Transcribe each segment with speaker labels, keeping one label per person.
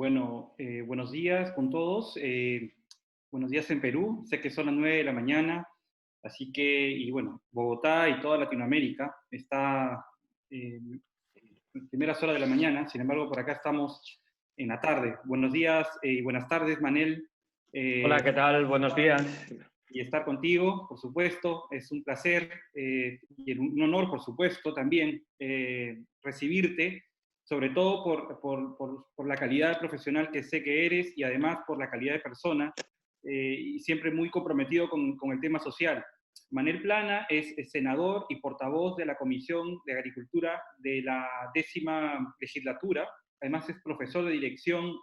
Speaker 1: Bueno, buenos días con todos. Buenos días en Perú. Sé que son las 9 de la mañana, así que, y bueno, Bogotá y toda Latinoamérica está en primeras horas de la mañana. Sin embargo, por acá estamos en la tarde. Buenos días y buenas tardes, Manel.
Speaker 2: Hola, ¿qué tal? Buenos días.
Speaker 1: Y estar contigo, por supuesto, es un placer y un honor, por supuesto, también recibirte, sobre todo por la calidad profesional que sé que eres y además por la calidad de persona y siempre muy comprometido con el tema social. Manel Plana es senador y portavoz de la Comisión de Agricultura de la 10ª legislatura, además es profesor de dirección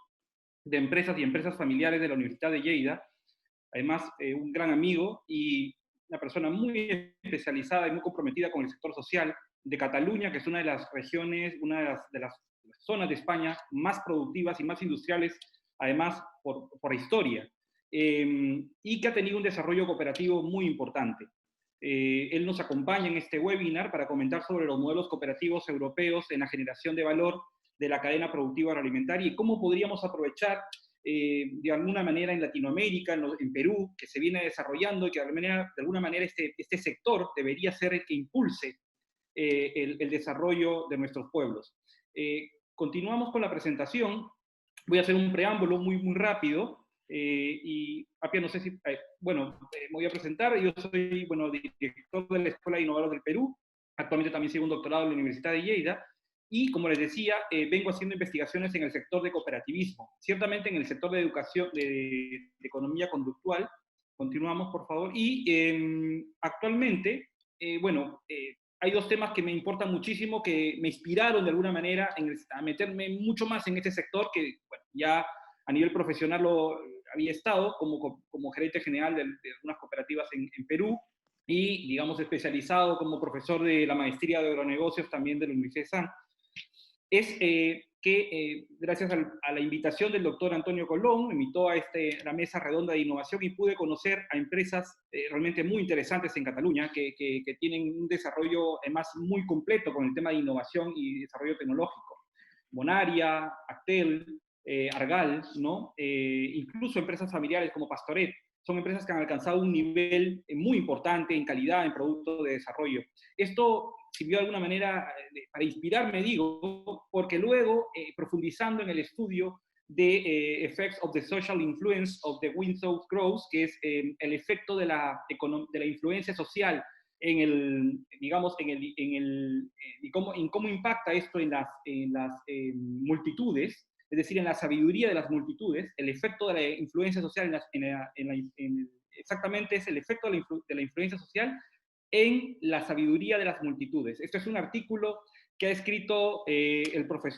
Speaker 1: de empresas y empresas familiares de la Universidad de Lleida. Además, un gran amigo y una persona muy especializada y muy comprometida con el sector social de Cataluña, que es una de las regiones, una de las zonas de España más productivas y más industriales, además por historia, y que ha tenido un desarrollo cooperativo muy importante. Él nos acompaña en este webinar para comentar sobre los modelos cooperativos europeos en la generación de valor de la cadena productiva agroalimentaria y cómo podríamos aprovechar de alguna manera en Latinoamérica, en Perú, que se viene desarrollando y que de alguna manera este sector debería ser el que impulse el desarrollo de nuestros pueblos. Continuamos con la presentación. Voy a hacer un preámbulo muy rápido. Y, Apia, no sé si, bueno, me voy a presentar. Yo soy, bueno, director de la Escuela de Innovadores del Perú. Actualmente también sigo un doctorado en la Universidad de Lleida. Y, como les decía, vengo haciendo investigaciones en el sector de cooperativismo, ciertamente en el sector de educación, de economía conductual. Continuamos, por favor. Y actualmente, bueno, hay dos temas que me importan muchísimo, que me inspiraron de alguna manera a meterme mucho más en este sector, que bueno, ya a nivel profesional lo había estado como gerente general de algunas cooperativas en Perú, y, digamos, especializado como profesor de la maestría de agronegocios también de la Universidad de San. Es que gracias a la invitación del doctor Antonio Colón, me invitó a la mesa redonda de innovación y pude conocer a empresas realmente muy interesantes en Cataluña que tienen un desarrollo además muy completo con el tema de innovación y desarrollo tecnológico. Bonaria, Actel, Argal, ¿no? Incluso empresas familiares como Pastoret, son empresas que han alcanzado un nivel muy importante en calidad, en producto de desarrollo. Esto sirvió de alguna manera para inspirarme, digo, porque luego, profundizando en el estudio de Effects of the Social Influence of the Greenhouse Growth, que es el efecto de la influencia social en el, digamos, en cómo impacta esto en las multitudes, es decir, en la sabiduría de las multitudes, el efecto de la influencia social exactamente es el efecto de la influencia social en la sabiduría de las multitudes. Este es un artículo que ha escrito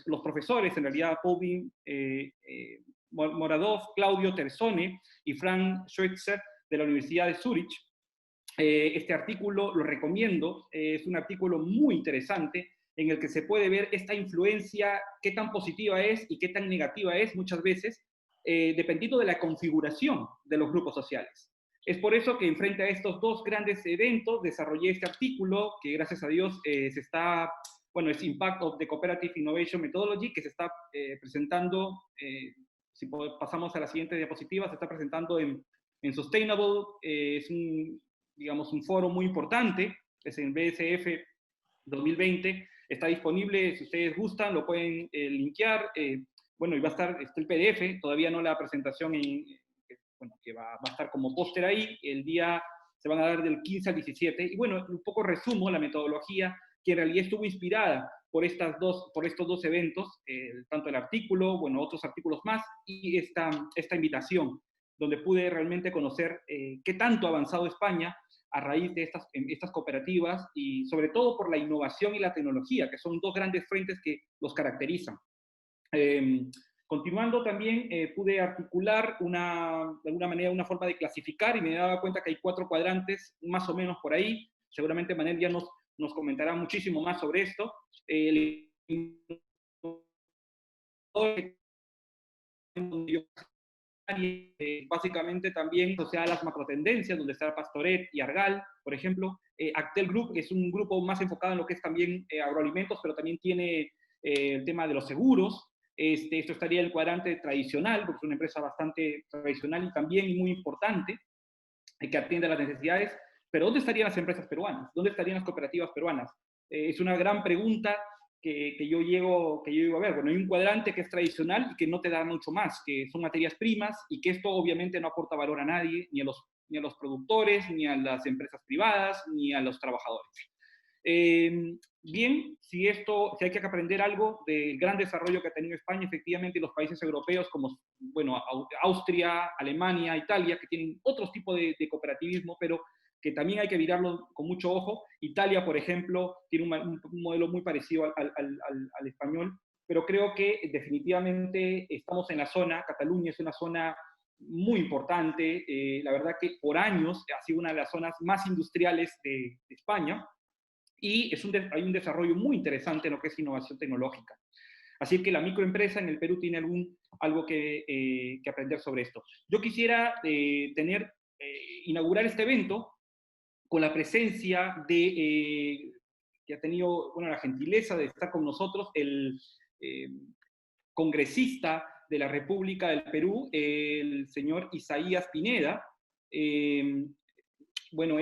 Speaker 1: los profesores, en realidad, Paul Moradov, Claudio Terzone y Frank Schweitzer de la Universidad de Zurich. Este artículo lo recomiendo, es un artículo muy interesante en el que se puede ver esta influencia, qué tan positiva es y qué tan negativa es muchas veces, dependiendo de la configuración de los grupos sociales. Es por eso que frente a estos dos grandes eventos desarrollé este artículo que, gracias a Dios, bueno, es Impact of the Cooperative Innovation Methodology, que se está presentando, si pasamos a la siguiente diapositiva, se está presentando en Sustainable, es digamos, un foro muy importante, es en BSF 2020, está disponible, si ustedes gustan, lo pueden linkear, bueno, y va a estar, está el PDF, todavía no la presentación bueno, que va a estar como póster ahí, el día se van a dar del 15 al 17, y bueno, un poco resumo la metodología que en realidad estuvo inspirada por estos dos eventos, tanto el artículo, bueno, otros artículos más, y esta invitación, donde pude realmente conocer qué tanto ha avanzado España a raíz de estas cooperativas y sobre todo por la innovación y la tecnología, que son dos grandes frentes que los caracterizan. Continuando también, pude articular de alguna manera una forma de clasificar y me daba cuenta que hay 4 cuadrantes, más o menos por ahí. Seguramente Manel ya nos comentará muchísimo más sobre esto. Básicamente también asociada a las macrotendencias, donde está Pastoret y Argal, por ejemplo. Actel Group es un grupo más enfocado en lo que es también agroalimentos, pero también tiene el tema de los seguros. Esto estaría en el cuadrante tradicional, porque es una empresa bastante tradicional y también muy importante, que atiende a las necesidades. Pero ¿dónde estarían las empresas peruanas? ¿Dónde estarían las cooperativas peruanas? Es una gran pregunta que yo llego a ver. Bueno, hay un cuadrante que es tradicional y que no te da mucho más, que son materias primas, y que esto obviamente no aporta valor a nadie, ni a los productores, ni a las empresas privadas, ni a los trabajadores. Bien, si hay que aprender algo del gran desarrollo que ha tenido España, efectivamente los países europeos como, bueno, Austria, Alemania, Italia, que tienen otros tipos de cooperativismo, pero que también hay que mirarlo con mucho ojo. Italia, por ejemplo, tiene un modelo muy parecido al español, pero creo que definitivamente estamos en la zona, Cataluña es una zona muy importante, la verdad que por años ha sido una de las zonas más industriales de España, y hay un desarrollo muy interesante en lo que es innovación tecnológica. Así que la microempresa en el Perú tiene algo que aprender sobre esto. Yo quisiera inaugurar este evento con la presencia que ha tenido, bueno, la gentileza de estar con nosotros el congresista de la República del Perú, el señor Isaías Pineda. Bueno,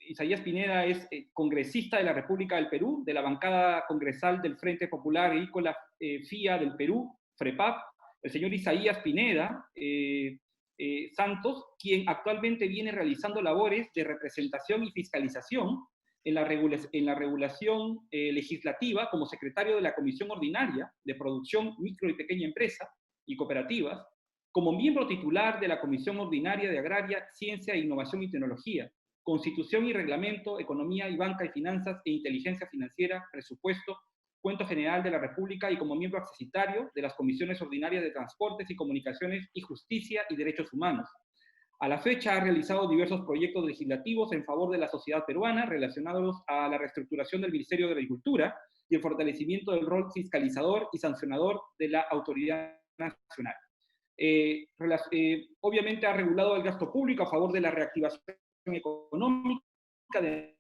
Speaker 1: Isaías Pineda es congresista de la República del Perú, de la bancada congresal del Frente Popular Agrícola FIA del Perú, FREPAP. El señor Isaías Pineda Santos, quien actualmente viene realizando labores de representación y fiscalización en la regulación legislativa como secretario de la Comisión Ordinaria de Producción, Micro y Pequeña Empresa y Cooperativas, como miembro titular de la Comisión Ordinaria de Agraria, Ciencia, Innovación y Tecnología, Constitución y Reglamento, Economía y Banca y Finanzas e Inteligencia Financiera, Presupuesto, Cuento General de la República, y como miembro accesitario de las Comisiones Ordinarias de Transportes y Comunicaciones y Justicia y Derechos Humanos. A la fecha ha realizado diversos proyectos legislativos en favor de la sociedad peruana relacionados a la reestructuración del Ministerio de Agricultura y el fortalecimiento del rol fiscalizador y sancionador de la Autoridad Nacional. Obviamente ha regulado el gasto público a favor de la reactivación económica, de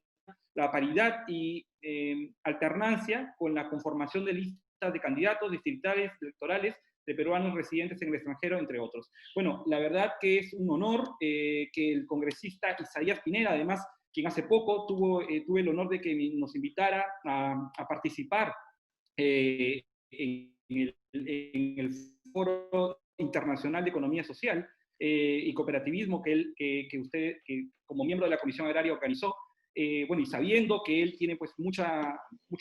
Speaker 1: la paridad y alternancia con la conformación de listas de candidatos distritales, electorales, de peruanos residentes en el extranjero, entre otros. Bueno, la verdad que es un honor que el congresista Isaías Pineda, además, quien hace poco tuve el honor de que nos invitara a participar en el Foro Internacional de Economía Social y Cooperativismo que usted, como miembro de la Comisión Agraria, organizó. Bueno, y sabiendo que él tiene pues mucho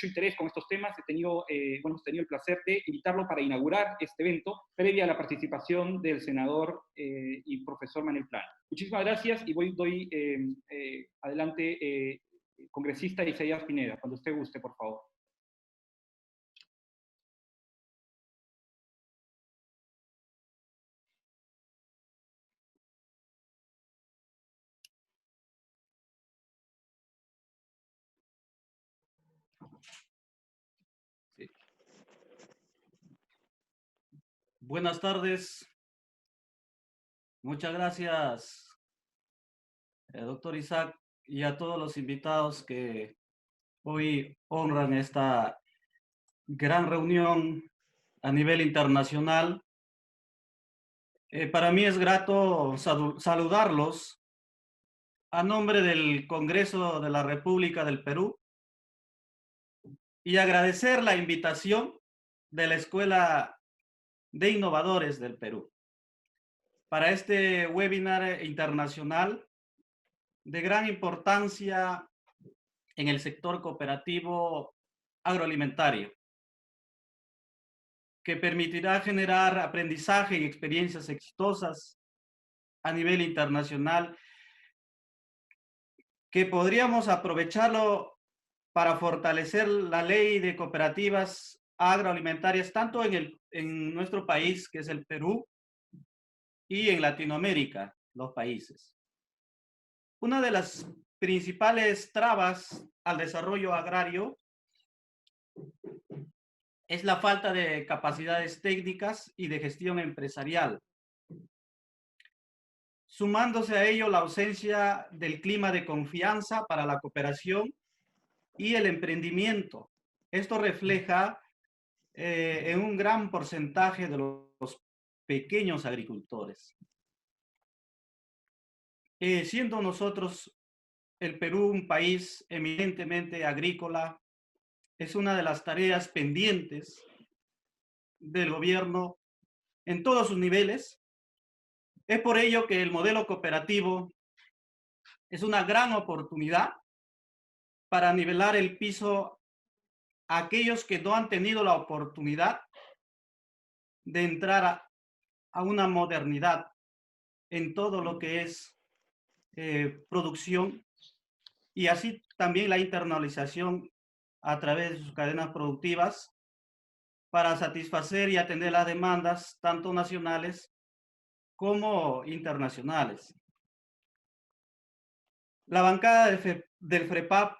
Speaker 1: interés con estos temas, hemos tenido el placer de invitarlo para inaugurar este evento, previa a la participación del senador y profesor Manuel Plano. Muchísimas gracias y doy adelante, congresista Isaías Pineda, cuando usted guste, por favor.
Speaker 3: Buenas tardes. Muchas gracias, doctor Isaac, y a todos los invitados que hoy honran esta gran reunión a nivel internacional. Para mí es grato saludarlos a nombre del Congreso de la República del Perú y agradecer la invitación de la Escuela de Innovadores del Perú para este webinar internacional de gran importancia en el sector cooperativo agroalimentario, que permitirá generar aprendizaje y experiencias exitosas a nivel internacional, que podríamos aprovecharlo para fortalecer la ley de cooperativas agroalimentarias, tanto en nuestro país, que es el Perú, y en Latinoamérica, los países. Una de las principales trabas al desarrollo agrario es la falta de capacidades técnicas y de gestión empresarial, sumándose a ello la ausencia del clima de confianza para la cooperación y el emprendimiento. Esto refleja en un gran porcentaje de los pequeños agricultores. Siendo nosotros el Perú un país eminentemente agrícola, es una de las tareas pendientes del gobierno en todos sus niveles. Es por ello que el modelo cooperativo es una gran oportunidad para nivelar el piso a aquellos que no han tenido la oportunidad de entrar a una modernidad en todo lo que es producción, y así también la internalización a través de sus cadenas productivas para satisfacer y atender las demandas tanto nacionales como internacionales. La bancada del FREPAP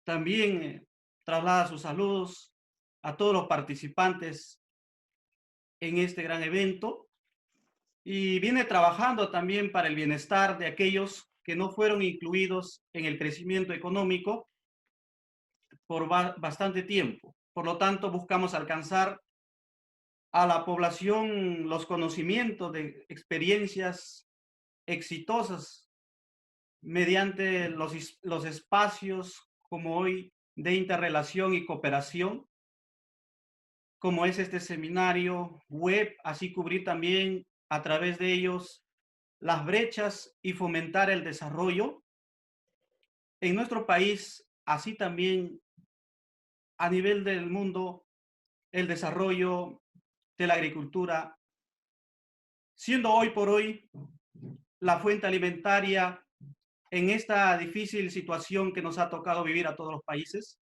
Speaker 3: también traslada sus saludos a todos los participantes en este gran evento y viene trabajando también para el bienestar de aquellos que no fueron incluidos en el crecimiento económico por bastante tiempo. Por lo tanto, buscamos alcanzar a la población los conocimientos de experiencias exitosas mediante los espacios como hoy de interrelación y cooperación, como es este seminario web, así cubrir también a través de ellos las brechas y fomentar el desarrollo en nuestro país, así también a nivel del mundo, el desarrollo de la agricultura, siendo hoy por hoy la fuente alimentaria en esta difícil situación que nos ha tocado vivir a todos los países.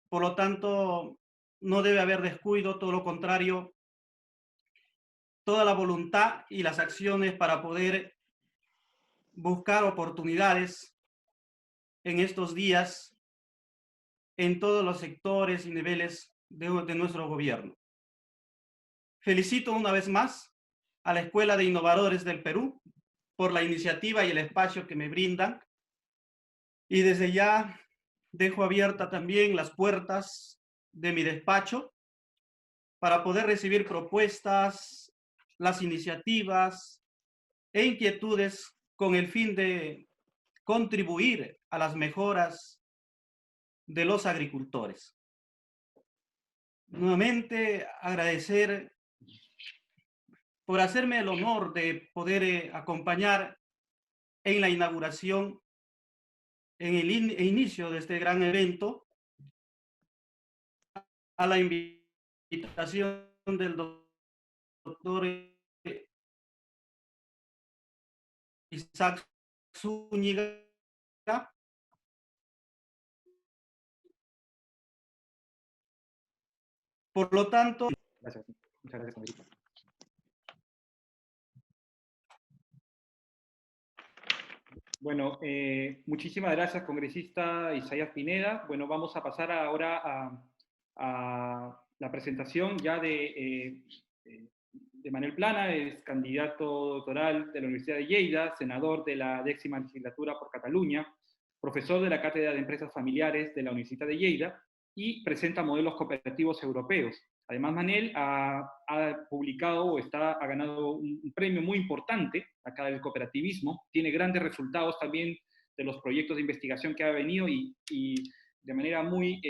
Speaker 3: Por lo tanto, no debe haber descuido, todo lo contrario, toda la voluntad y las acciones para poder buscar oportunidades en estos días en todos los sectores y niveles de nuestro gobierno. Felicito una vez más a la Escuela de Innovadores del Perú por la iniciativa y el espacio que me brindan, y desde ya dejo abierta también las puertas de mi despacho para poder recibir propuestas, las iniciativas e inquietudes con el fin de contribuir a las mejoras de los agricultores. Nuevamente agradecer por hacerme el honor de poder acompañar en la inauguración, en el inicio de este gran evento, a la invitación del doctor Isaac Zúñiga. Por lo tanto,
Speaker 1: Gracias. Muchas gracias, congresista. Bueno, muchísimas gracias, congresista Isaías Pineda. Bueno, vamos a pasar ahora a la presentación ya de Manuel Plana, es candidato doctoral de la Universidad de Lleida, senador de la 10ª legislatura por Cataluña, profesor de la Cátedra de Empresas Familiares de la Universidad de Lleida y presenta modelos cooperativos europeos. Además, Manel ha publicado o ha ganado un premio muy importante acá del cooperativismo, tiene grandes resultados también de los proyectos de investigación que ha venido y de manera muy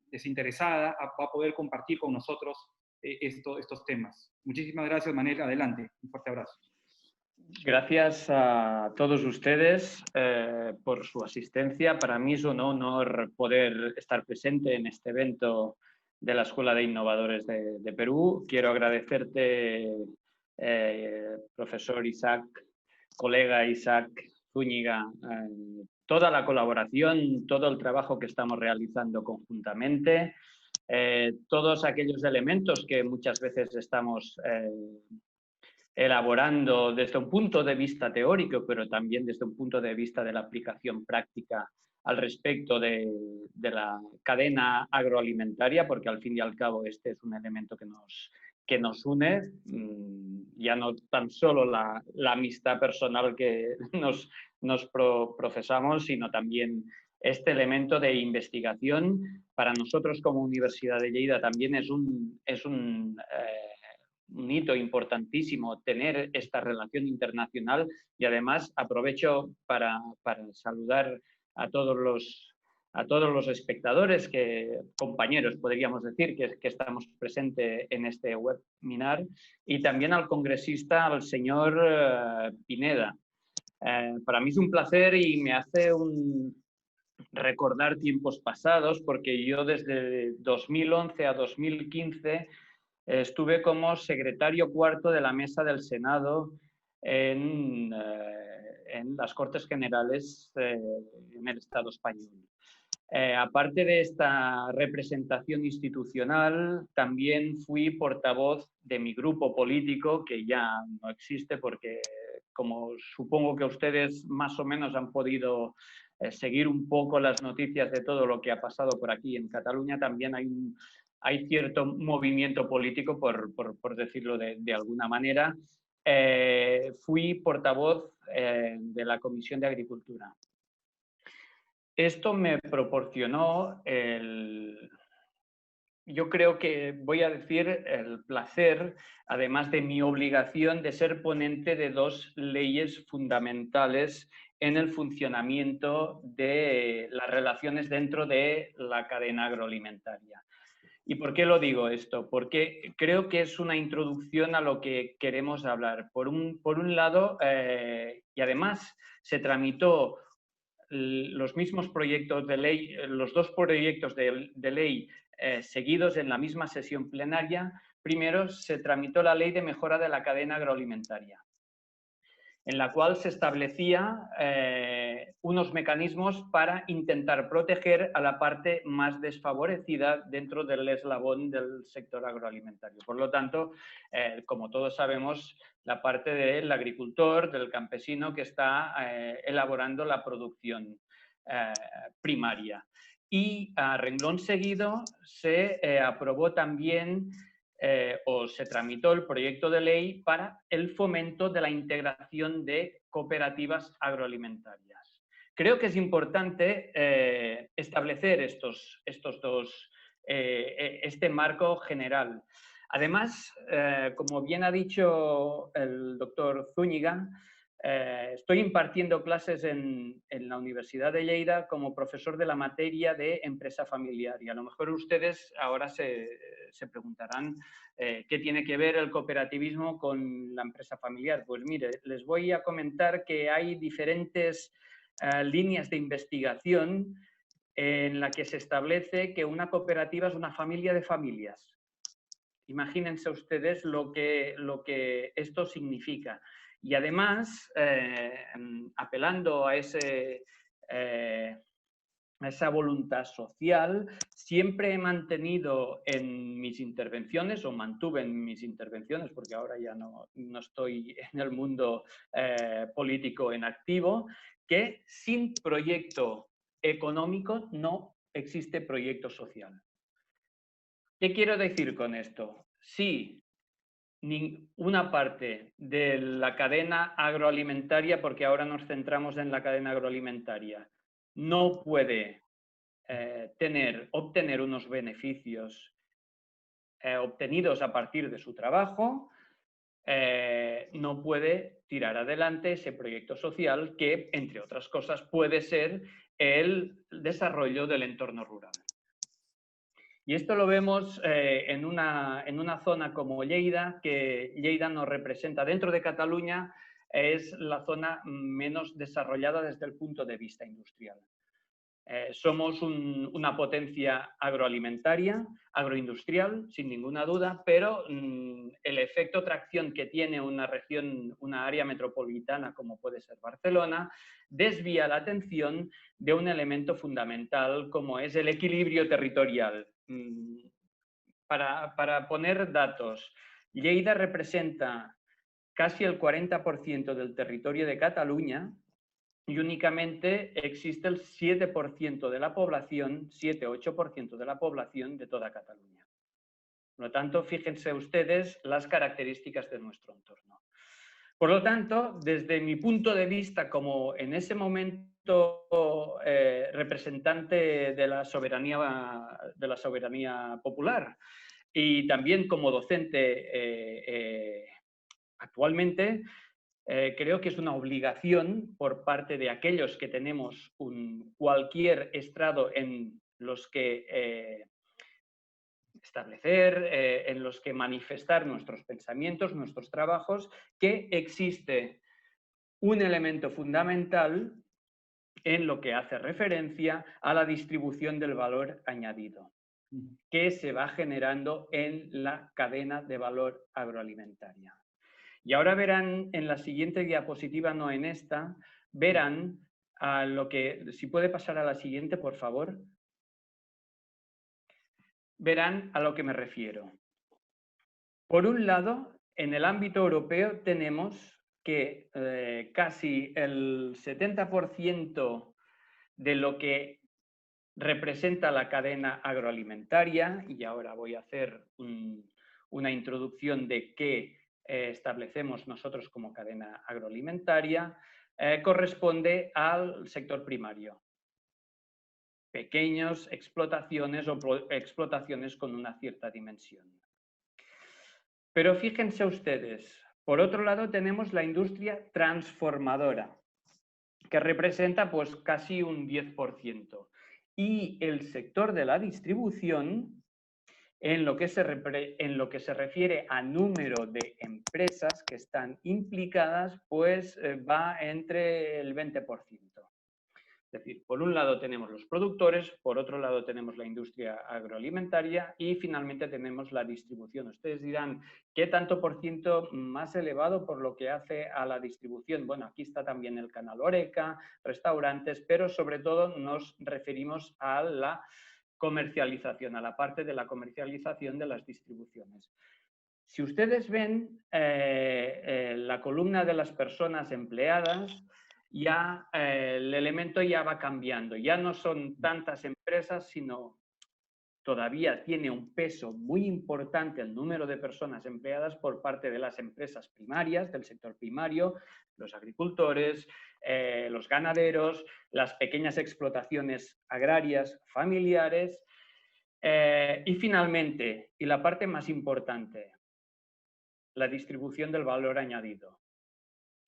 Speaker 1: desinteresada va a poder compartir con nosotros estos temas. Muchísimas gracias, Manel. Adelante. Un fuerte abrazo.
Speaker 2: Gracias a todos ustedes por su asistencia. Para mí es un honor poder estar presente en este evento de la Escuela de Innovadores de Perú. Quiero agradecerte, profesor Isaac, colega Isaac Zúñiga, toda la colaboración, todo el trabajo que estamos realizando conjuntamente, todos aquellos elementos que muchas veces estamos elaborando desde un punto de vista teórico, pero también desde un punto de vista de la aplicación práctica al respecto de la cadena agroalimentaria, porque al fin y al cabo este es un elemento que nos une, ya no tan solo la amistad personal que nos profesamos, sino también este elemento de investigación. Para nosotros como Universidad de Lleida también es un hito importantísimo tener esta relación internacional, y además aprovecho para saludar a todos los espectadores, compañeros podríamos decir, que estamos presentes en este webinar, y también al congresista, al señor Pineda. Para mí es un placer y me hace recordar tiempos pasados, porque yo desde 2011 a 2015 estuve como secretario cuarto de la mesa del Senado en las Cortes Generales en el Estado español. Aparte de esta representación institucional, también fui portavoz de mi grupo político, que ya no existe porque, como supongo que ustedes más o menos han podido seguir un poco las noticias de todo lo que ha pasado por aquí en Cataluña, también hay cierto movimiento político, por decirlo de alguna manera. Fui portavoz de la Comisión de Agricultura. Esto me proporcionó yo creo que voy a decir el placer, además de mi obligación, de ser ponente de dos leyes fundamentales en el funcionamiento de las relaciones dentro de la cadena agroalimentaria. ¿Y por qué lo digo esto? Porque creo que es una introducción a lo que queremos hablar. Por un lado, y además se tramitó los mismos proyectos de ley, los dos proyectos de ley seguidos en la misma sesión plenaria. Primero se tramitó la Ley de Mejora de la Cadena Agroalimentaria, en la cual se establecía unos mecanismos para intentar proteger a la parte más desfavorecida dentro del eslabón del sector agroalimentario. Por lo tanto, como todos sabemos, la parte del agricultor, del campesino que está elaborando la producción primaria. Y a renglón seguido se aprobó también o se tramitó el proyecto de ley para el fomento de la integración de cooperativas agroalimentarias. Creo que es importante establecer este marco general. Además, como bien ha dicho el doctor Zúñiga, estoy impartiendo clases en la Universidad de Lleida como profesor de la materia de empresa familiar, y a lo mejor ustedes ahora se preguntarán qué tiene que ver el cooperativismo con la empresa familiar. Pues mire, les voy a comentar que hay diferentes líneas de investigación en la que se establece que una cooperativa es una familia de familias. Imagínense ustedes lo que esto significa. Y además, apelando a esa voluntad social, siempre he mantenido en mis intervenciones, o mantuve en mis intervenciones, porque ahora ya no estoy en el mundo político en activo, que sin proyecto económico no existe proyecto social. ¿Qué quiero decir con esto? Si una parte de la cadena agroalimentaria, porque ahora nos centramos en la cadena agroalimentaria, no puede obtener unos beneficios obtenidos a partir de su trabajo, no puede tirar adelante ese proyecto social que, entre otras cosas, puede ser el desarrollo del entorno rural. Y esto lo vemos en una zona como Lleida, que Lleida nos representa dentro de Cataluña, es la zona menos desarrollada desde el punto de vista industrial. Somos una potencia agroalimentaria, agroindustrial, sin ninguna duda, pero el efecto tracción que tiene una región, una área metropolitana como puede ser Barcelona, desvía la atención de un elemento fundamental como es el equilibrio territorial. Para poner datos, Lleida representa casi el 40% del territorio de Cataluña, y únicamente existe el 7% de la población, 7-8% de la población de toda Cataluña. Por lo tanto, fíjense ustedes las características de nuestro entorno. Por lo tanto, desde mi punto de vista, como en ese momento justo representante de la soberanía popular y también como docente actualmente, creo que es una obligación por parte de aquellos que tenemos cualquier estrado en los que establecer, en los que manifestar nuestros pensamientos, nuestros trabajos, que existe un elemento fundamental en lo que hace referencia a la distribución del valor añadido que se va generando en la cadena de valor agroalimentaria. Y ahora verán en la siguiente diapositiva, no en esta, verán a lo que, si puede pasar a la siguiente, por favor, verán a lo que me refiero. Por un lado, en el ámbito europeo tenemos que casi el 70% de lo que representa la cadena agroalimentaria, y ahora voy a hacer una introducción de qué establecemos nosotros como cadena agroalimentaria, corresponde al sector primario. Pequeñas explotaciones o explotaciones con una cierta dimensión. Pero fíjense ustedes, por otro lado tenemos la industria transformadora, que representa pues casi un 10%. Y el sector de la distribución, en lo que se refiere a número de empresas que están implicadas, pues va entre el 20%. Es decir, por un lado tenemos los productores, por otro lado tenemos la industria agroalimentaria y finalmente tenemos la distribución. Ustedes dirán, ¿qué tanto por ciento más elevado por lo que hace a la distribución? Bueno, aquí está también el canal Horeca, restaurantes, pero sobre todo nos referimos a la comercialización, a la parte de la comercialización de las distribuciones. Si ustedes ven la columna de las personas empleadas, ya el elemento ya va cambiando. Ya no son tantas empresas, sino todavía tiene un peso muy importante el número de personas empleadas por parte de las empresas primarias, del sector primario, los agricultores, los ganaderos, las pequeñas explotaciones agrarias familiares y finalmente, y la parte más importante, la distribución del valor añadido,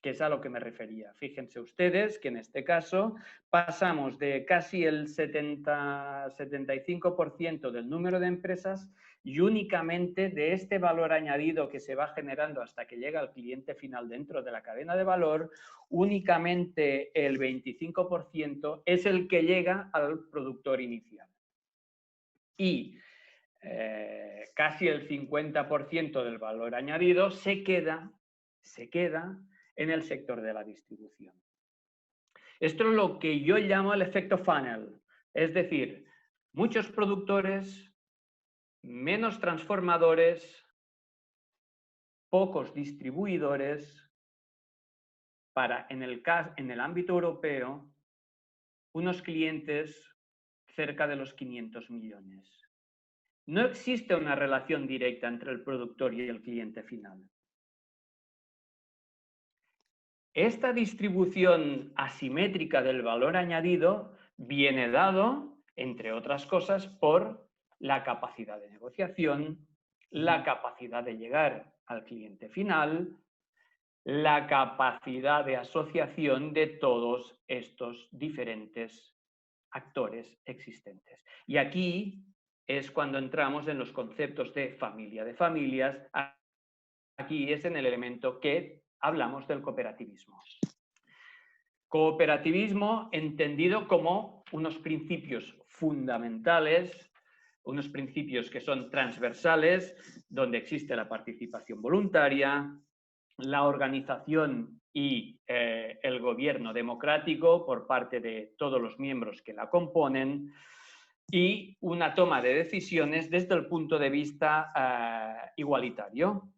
Speaker 2: que es a lo que me refería. Fíjense ustedes que en este caso pasamos de casi el 75% del número de empresas y únicamente de este valor añadido que se va generando hasta que llega al cliente final dentro de la cadena de valor, únicamente el 25% es el que llega al productor inicial. Y casi el 50% del valor añadido se queda en el sector de la distribución. Esto es lo que yo llamo el efecto funnel, es decir, muchos productores, menos transformadores, pocos distribuidores, para, en el ámbito europeo, unos clientes cerca de los 500 millones. No existe una relación directa entre el productor y el cliente final. Esta distribución asimétrica del valor añadido viene dado, entre otras cosas, por la capacidad de negociación, la capacidad de llegar al cliente final, la capacidad de asociación de todos estos diferentes actores existentes. Y aquí es cuando entramos en los conceptos de familia de familias. Aquí es en el elemento que hablamos del cooperativismo. Cooperativismo entendido como unos principios fundamentales, unos principios que son transversales, donde existe la participación voluntaria, la organización y el gobierno democrático por parte de todos los miembros que la componen y una toma de decisiones desde el punto de vista igualitario.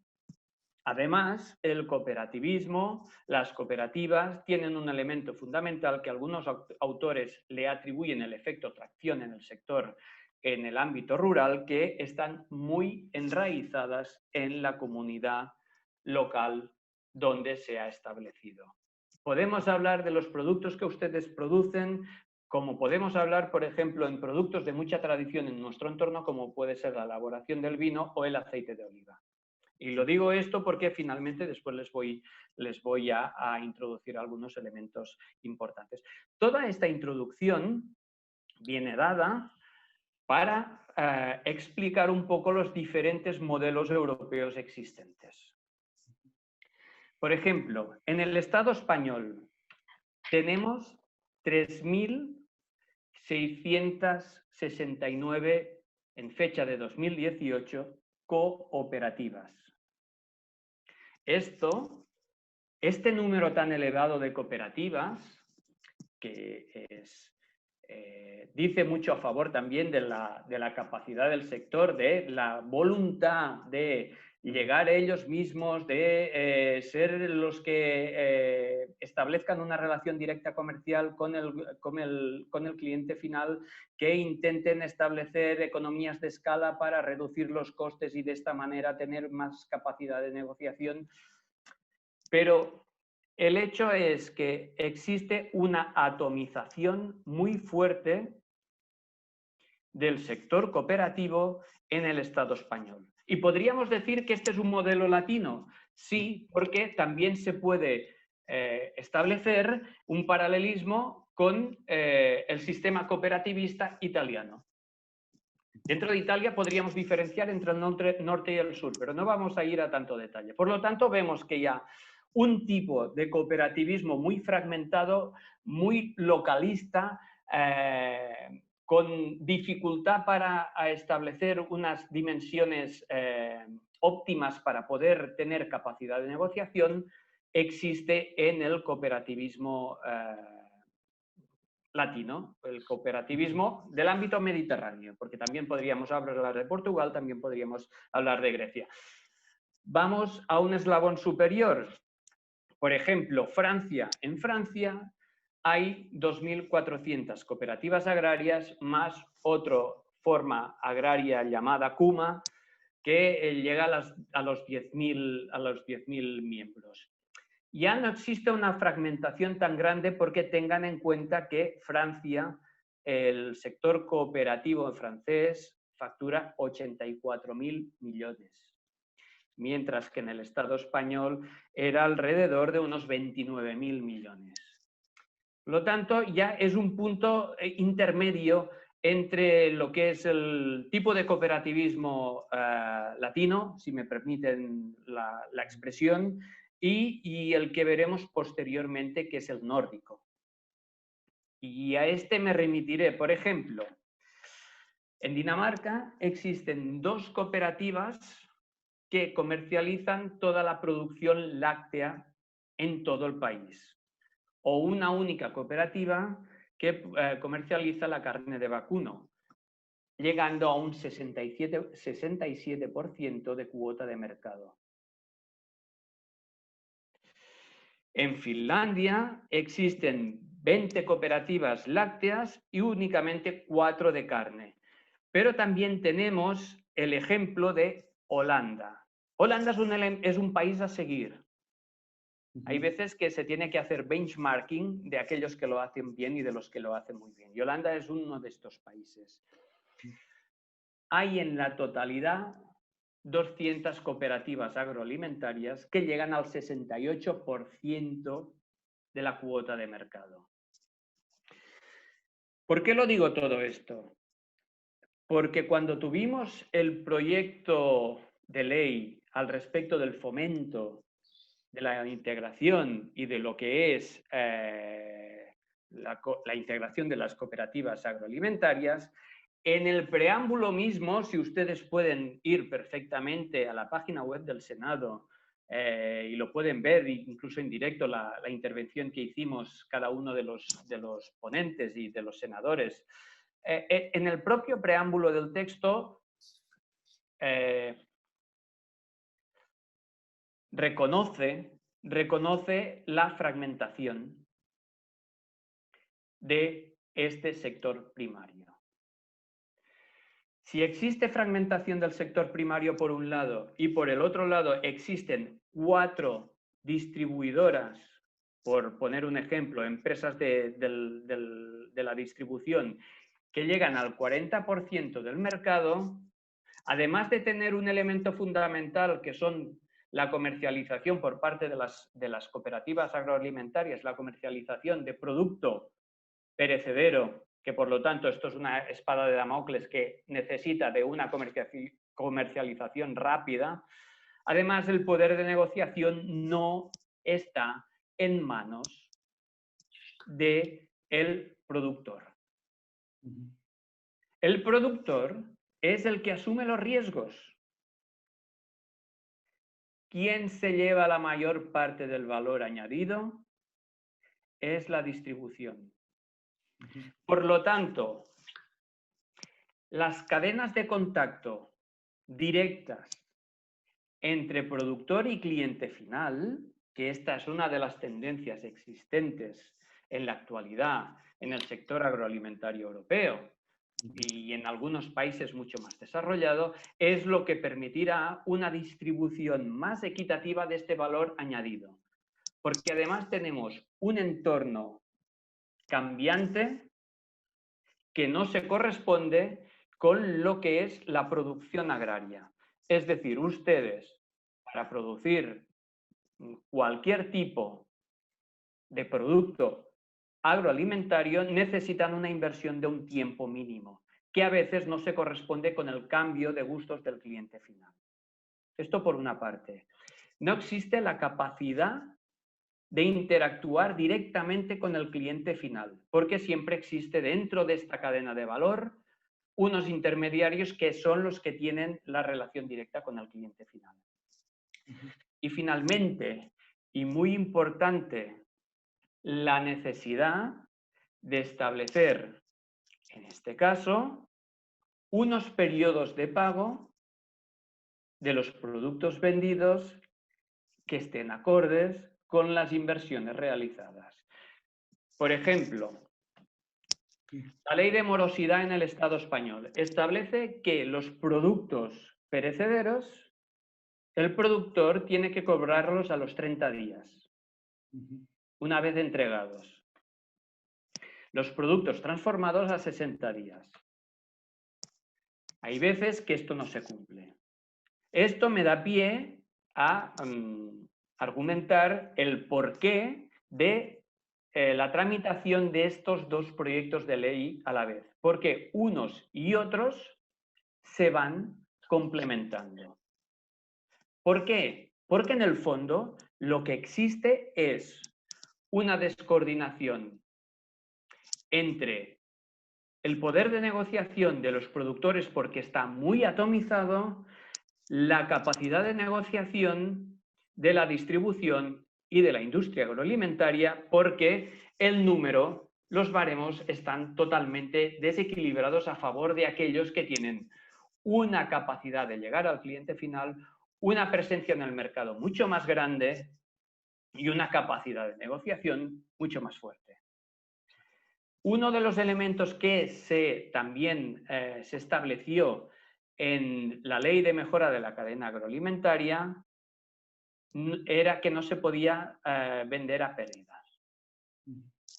Speaker 2: Además, el cooperativismo, las cooperativas, tienen un elemento fundamental que algunos autores le atribuyen el efecto tracción en el sector, en el ámbito rural, que están muy enraizadas en la comunidad local donde se ha establecido. Podemos hablar de los productos que ustedes producen, como podemos hablar, por ejemplo, en productos de mucha tradición en nuestro entorno, como puede ser la elaboración del vino o el aceite de oliva. Y lo digo esto porque finalmente después les voy a introducir algunos elementos importantes. Toda esta introducción viene dada para explicar un poco los diferentes modelos europeos existentes. Por ejemplo, en el Estado español tenemos 3.669 en fecha de 2018 cooperativas. Este número tan elevado de cooperativas, que dice mucho a favor también de la capacidad del sector, de la voluntad de llegar ellos mismos, de ser los que establezcan una relación directa comercial con el cliente final, que intenten establecer economías de escala para reducir los costes y de esta manera tener más capacidad de negociación. Pero el hecho es que existe una atomización muy fuerte del sector cooperativo en el Estado español. ¿Y podríamos decir que este es un modelo latino? Sí, porque también se puede establecer un paralelismo con el sistema cooperativista italiano. Dentro de Italia podríamos diferenciar entre el norte y el sur, pero no vamos a ir a tanto detalle. Por lo tanto, vemos que ya un tipo de cooperativismo muy fragmentado, muy localista, con dificultad para establecer unas dimensiones óptimas para poder tener capacidad de negociación, existe en el cooperativismo latino, el cooperativismo del ámbito mediterráneo, porque también podríamos hablar de Portugal, también podríamos hablar de Grecia. Vamos a un eslabón superior. Por ejemplo, Francia. En Francia hay 2.400 cooperativas agrarias más otra forma agraria llamada CUMA, que llega a los 10.000 miembros. Ya no existe una fragmentación tan grande porque tengan en cuenta que Francia, el sector cooperativo francés, factura 84.000 millones, mientras que en el Estado español era alrededor de unos 29.000 millones. Por lo tanto, ya es un punto intermedio entre lo que es el tipo de cooperativismo latino, si me permiten la expresión, y el que veremos posteriormente, que es el nórdico. Y a este me remitiré. Por ejemplo, en Dinamarca existen 2 cooperativas que comercializan toda la producción láctea en todo el país, o una única cooperativa que comercializa la carne de vacuno, llegando a un 67% de cuota de mercado. En Finlandia existen 20 cooperativas lácteas y únicamente 4 de carne. Pero también tenemos el ejemplo de Holanda. Holanda es un país a seguir. Hay veces que se tiene que hacer benchmarking de aquellos que lo hacen bien y de los que lo hacen muy bien. Y Holanda es uno de estos países. Hay en la totalidad 200 cooperativas agroalimentarias que llegan al 68% de la cuota de mercado. ¿Por qué lo digo todo esto? Porque cuando tuvimos el proyecto de ley al respecto del fomento de la integración y de lo que es la integración de las cooperativas agroalimentarias, en el preámbulo mismo, si ustedes pueden ir perfectamente a la página web del Senado y lo pueden ver incluso en directo la intervención que hicimos cada uno de los ponentes y de los senadores, en el propio preámbulo del texto reconoce la fragmentación de este sector primario. Si existe fragmentación del sector primario por un lado y por el otro lado existen 4 distribuidoras por poner un ejemplo, empresas de la distribución que llegan al 40% del mercado, además de tener un elemento fundamental que son la comercialización por parte de las cooperativas agroalimentarias, la comercialización de producto perecedero, que por lo tanto esto es una espada de Damocles que necesita de una comercialización rápida, además el poder de negociación no está en manos del productor. El productor es el que asume los riesgos. ¿Quién se lleva la mayor parte del valor añadido? Es la distribución. Por lo tanto, las cadenas de contacto directas entre productor y cliente final, que esta es una de las tendencias existentes en la actualidad en el sector agroalimentario europeo y en algunos países mucho más desarrollado, es lo que permitirá una distribución más equitativa de este valor añadido. Porque además tenemos un entorno cambiante que no se corresponde con lo que es la producción agraria. Es decir, ustedes, para producir cualquier tipo de producto agroalimentario, necesitan una inversión de un tiempo mínimo, que a veces no se corresponde con el cambio de gustos del cliente final. Esto por una parte. No existe la capacidad de interactuar directamente con el cliente final, porque siempre existe dentro de esta cadena de valor unos intermediarios que son los que tienen la relación directa con el cliente final. Y finalmente, y muy importante, la necesidad de establecer, en este caso, unos periodos de pago de los productos vendidos que estén acordes con las inversiones realizadas. Por ejemplo, la ley de morosidad en el Estado español establece que los productos perecederos, el productor tiene que cobrarlos a los 30 días, una vez entregados. Los productos transformados a 60 días. Hay veces que esto no se cumple. Esto me da pie a argumentar el porqué de la tramitación de estos dos proyectos de ley a la vez, porque unos y otros se van complementando. ¿Por qué? Porque en el fondo lo que existe es una descoordinación entre el poder de negociación de los productores, porque está muy atomizado, la capacidad de negociación de la distribución y de la industria agroalimentaria, porque el número, los baremos están totalmente desequilibrados a favor de aquellos que tienen una capacidad de llegar al cliente final, una presencia en el mercado mucho más grande y una capacidad de negociación mucho más fuerte. Uno de los elementos que también se estableció en la ley de mejora de la cadena agroalimentaria era que no se podía vender a pérdidas.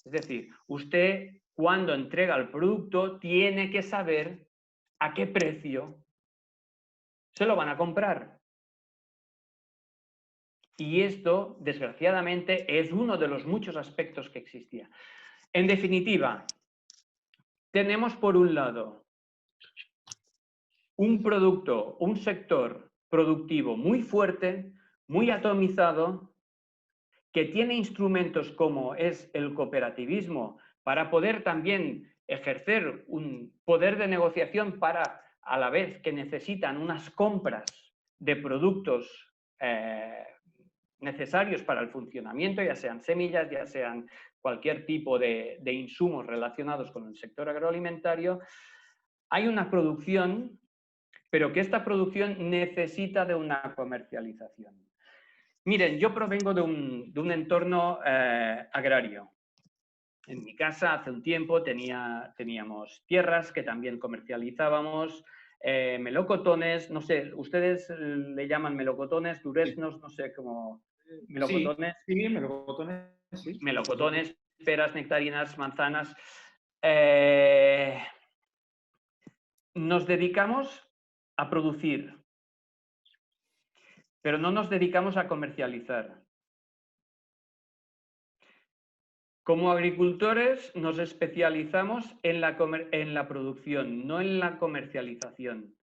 Speaker 2: Es decir, usted cuando entrega el producto tiene que saber a qué precio se lo van a comprar. Y esto, desgraciadamente, es uno de los muchos aspectos que existía. En definitiva, tenemos por un lado un producto, un sector productivo muy fuerte, muy atomizado, que tiene instrumentos como es el cooperativismo para poder también ejercer un poder de negociación para, a la vez que necesitan unas compras de productos necesarios para el funcionamiento, ya sean semillas, ya sean cualquier tipo de insumos relacionados con el sector agroalimentario. Hay una producción, pero que esta producción necesita de una comercialización. Miren, yo provengo de un entorno agrario. En mi casa hace un tiempo teníamos tierras que también comercializábamos, melocotones, no sé, ustedes le llaman melocotones, dureznos, no sé cómo, melocotones.
Speaker 1: Sí, melocotones sí.
Speaker 2: Melocotones, peras, nectarinas, manzanas. Nos dedicamos a producir, pero no nos dedicamos a comercializar. Como agricultores nos especializamos en la producción, no en la comercialización.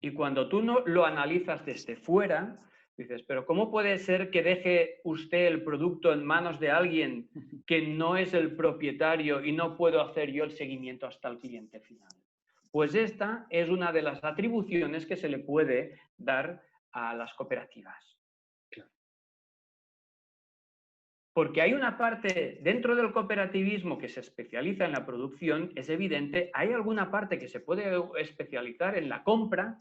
Speaker 2: Y cuando tú no lo analizas desde fuera, dices, pero ¿cómo puede ser que deje usted el producto en manos de alguien que no es el propietario y no puedo hacer yo el seguimiento hasta el cliente final? Pues esta es una de las atribuciones que se le puede dar a las cooperativas. Porque hay una parte dentro del cooperativismo que se especializa en la producción, es evidente, hay alguna parte que se puede especializar en la compra,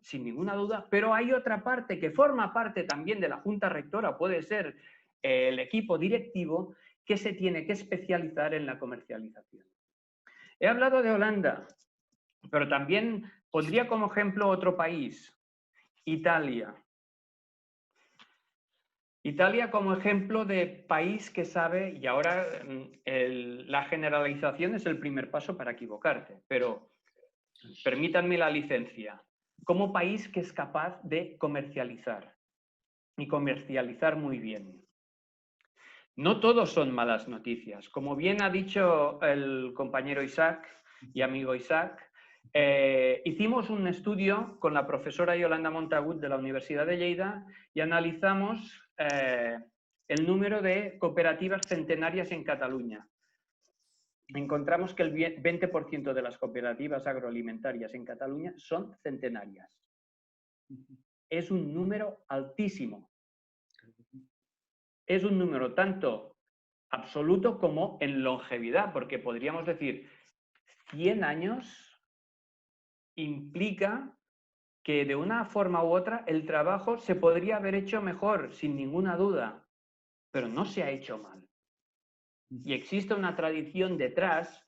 Speaker 2: sin ninguna duda, pero hay otra parte que forma parte también de la Junta Rectora, puede ser el equipo directivo, que se tiene que especializar en la comercialización. He hablado de Holanda, pero también pondría como ejemplo otro país, Italia. Italia como ejemplo de país que sabe, y ahora la generalización es el primer paso para equivocarte, pero permítanme la licencia, como país que es capaz de comercializar, y comercializar muy bien. No todos son malas noticias. Como bien ha dicho el compañero Isaac y amigo Isaac, hicimos un estudio con la profesora Yolanda Montagut de la Universidad de Lleida y analizamos el número de cooperativas centenarias en Cataluña. Encontramos que el 20% de las cooperativas agroalimentarias en Cataluña son centenarias. Es un número altísimo. Es un número tanto absoluto como en longevidad, porque podríamos decir 100 años implica que de una forma u otra el trabajo se podría haber hecho mejor, sin ninguna duda, pero no se ha hecho mal. Y existe una tradición detrás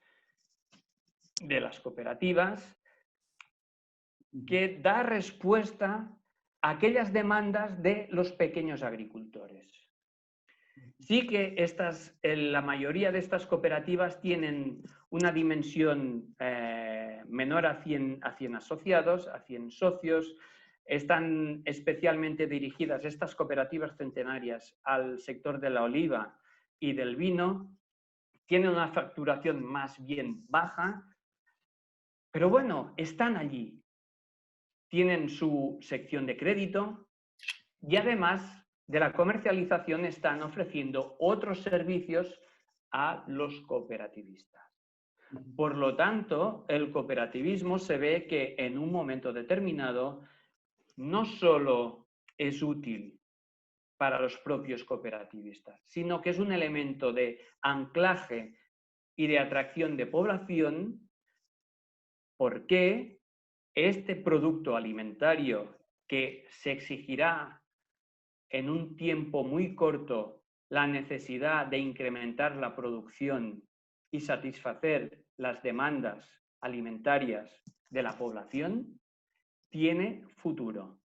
Speaker 2: de las cooperativas que da respuesta a aquellas demandas de los pequeños agricultores. Sí que la mayoría de estas cooperativas tienen una dimensión menor a 100 asociados, a 100 socios. Están especialmente dirigidas estas cooperativas centenarias al sector de la oliva y del vino. Tienen una facturación más bien baja, pero bueno, están allí. Tienen su sección de crédito y además de la comercialización están ofreciendo otros servicios a los cooperativistas. Por lo tanto, el cooperativismo se ve que en un momento determinado no solo es útil para los propios cooperativistas, sino que es un elemento de anclaje y de atracción de población, porque este producto alimentario que se exigirá en un tiempo muy corto la necesidad de incrementar la producción y satisfacer las demandas alimentarias de la población, tiene futuro.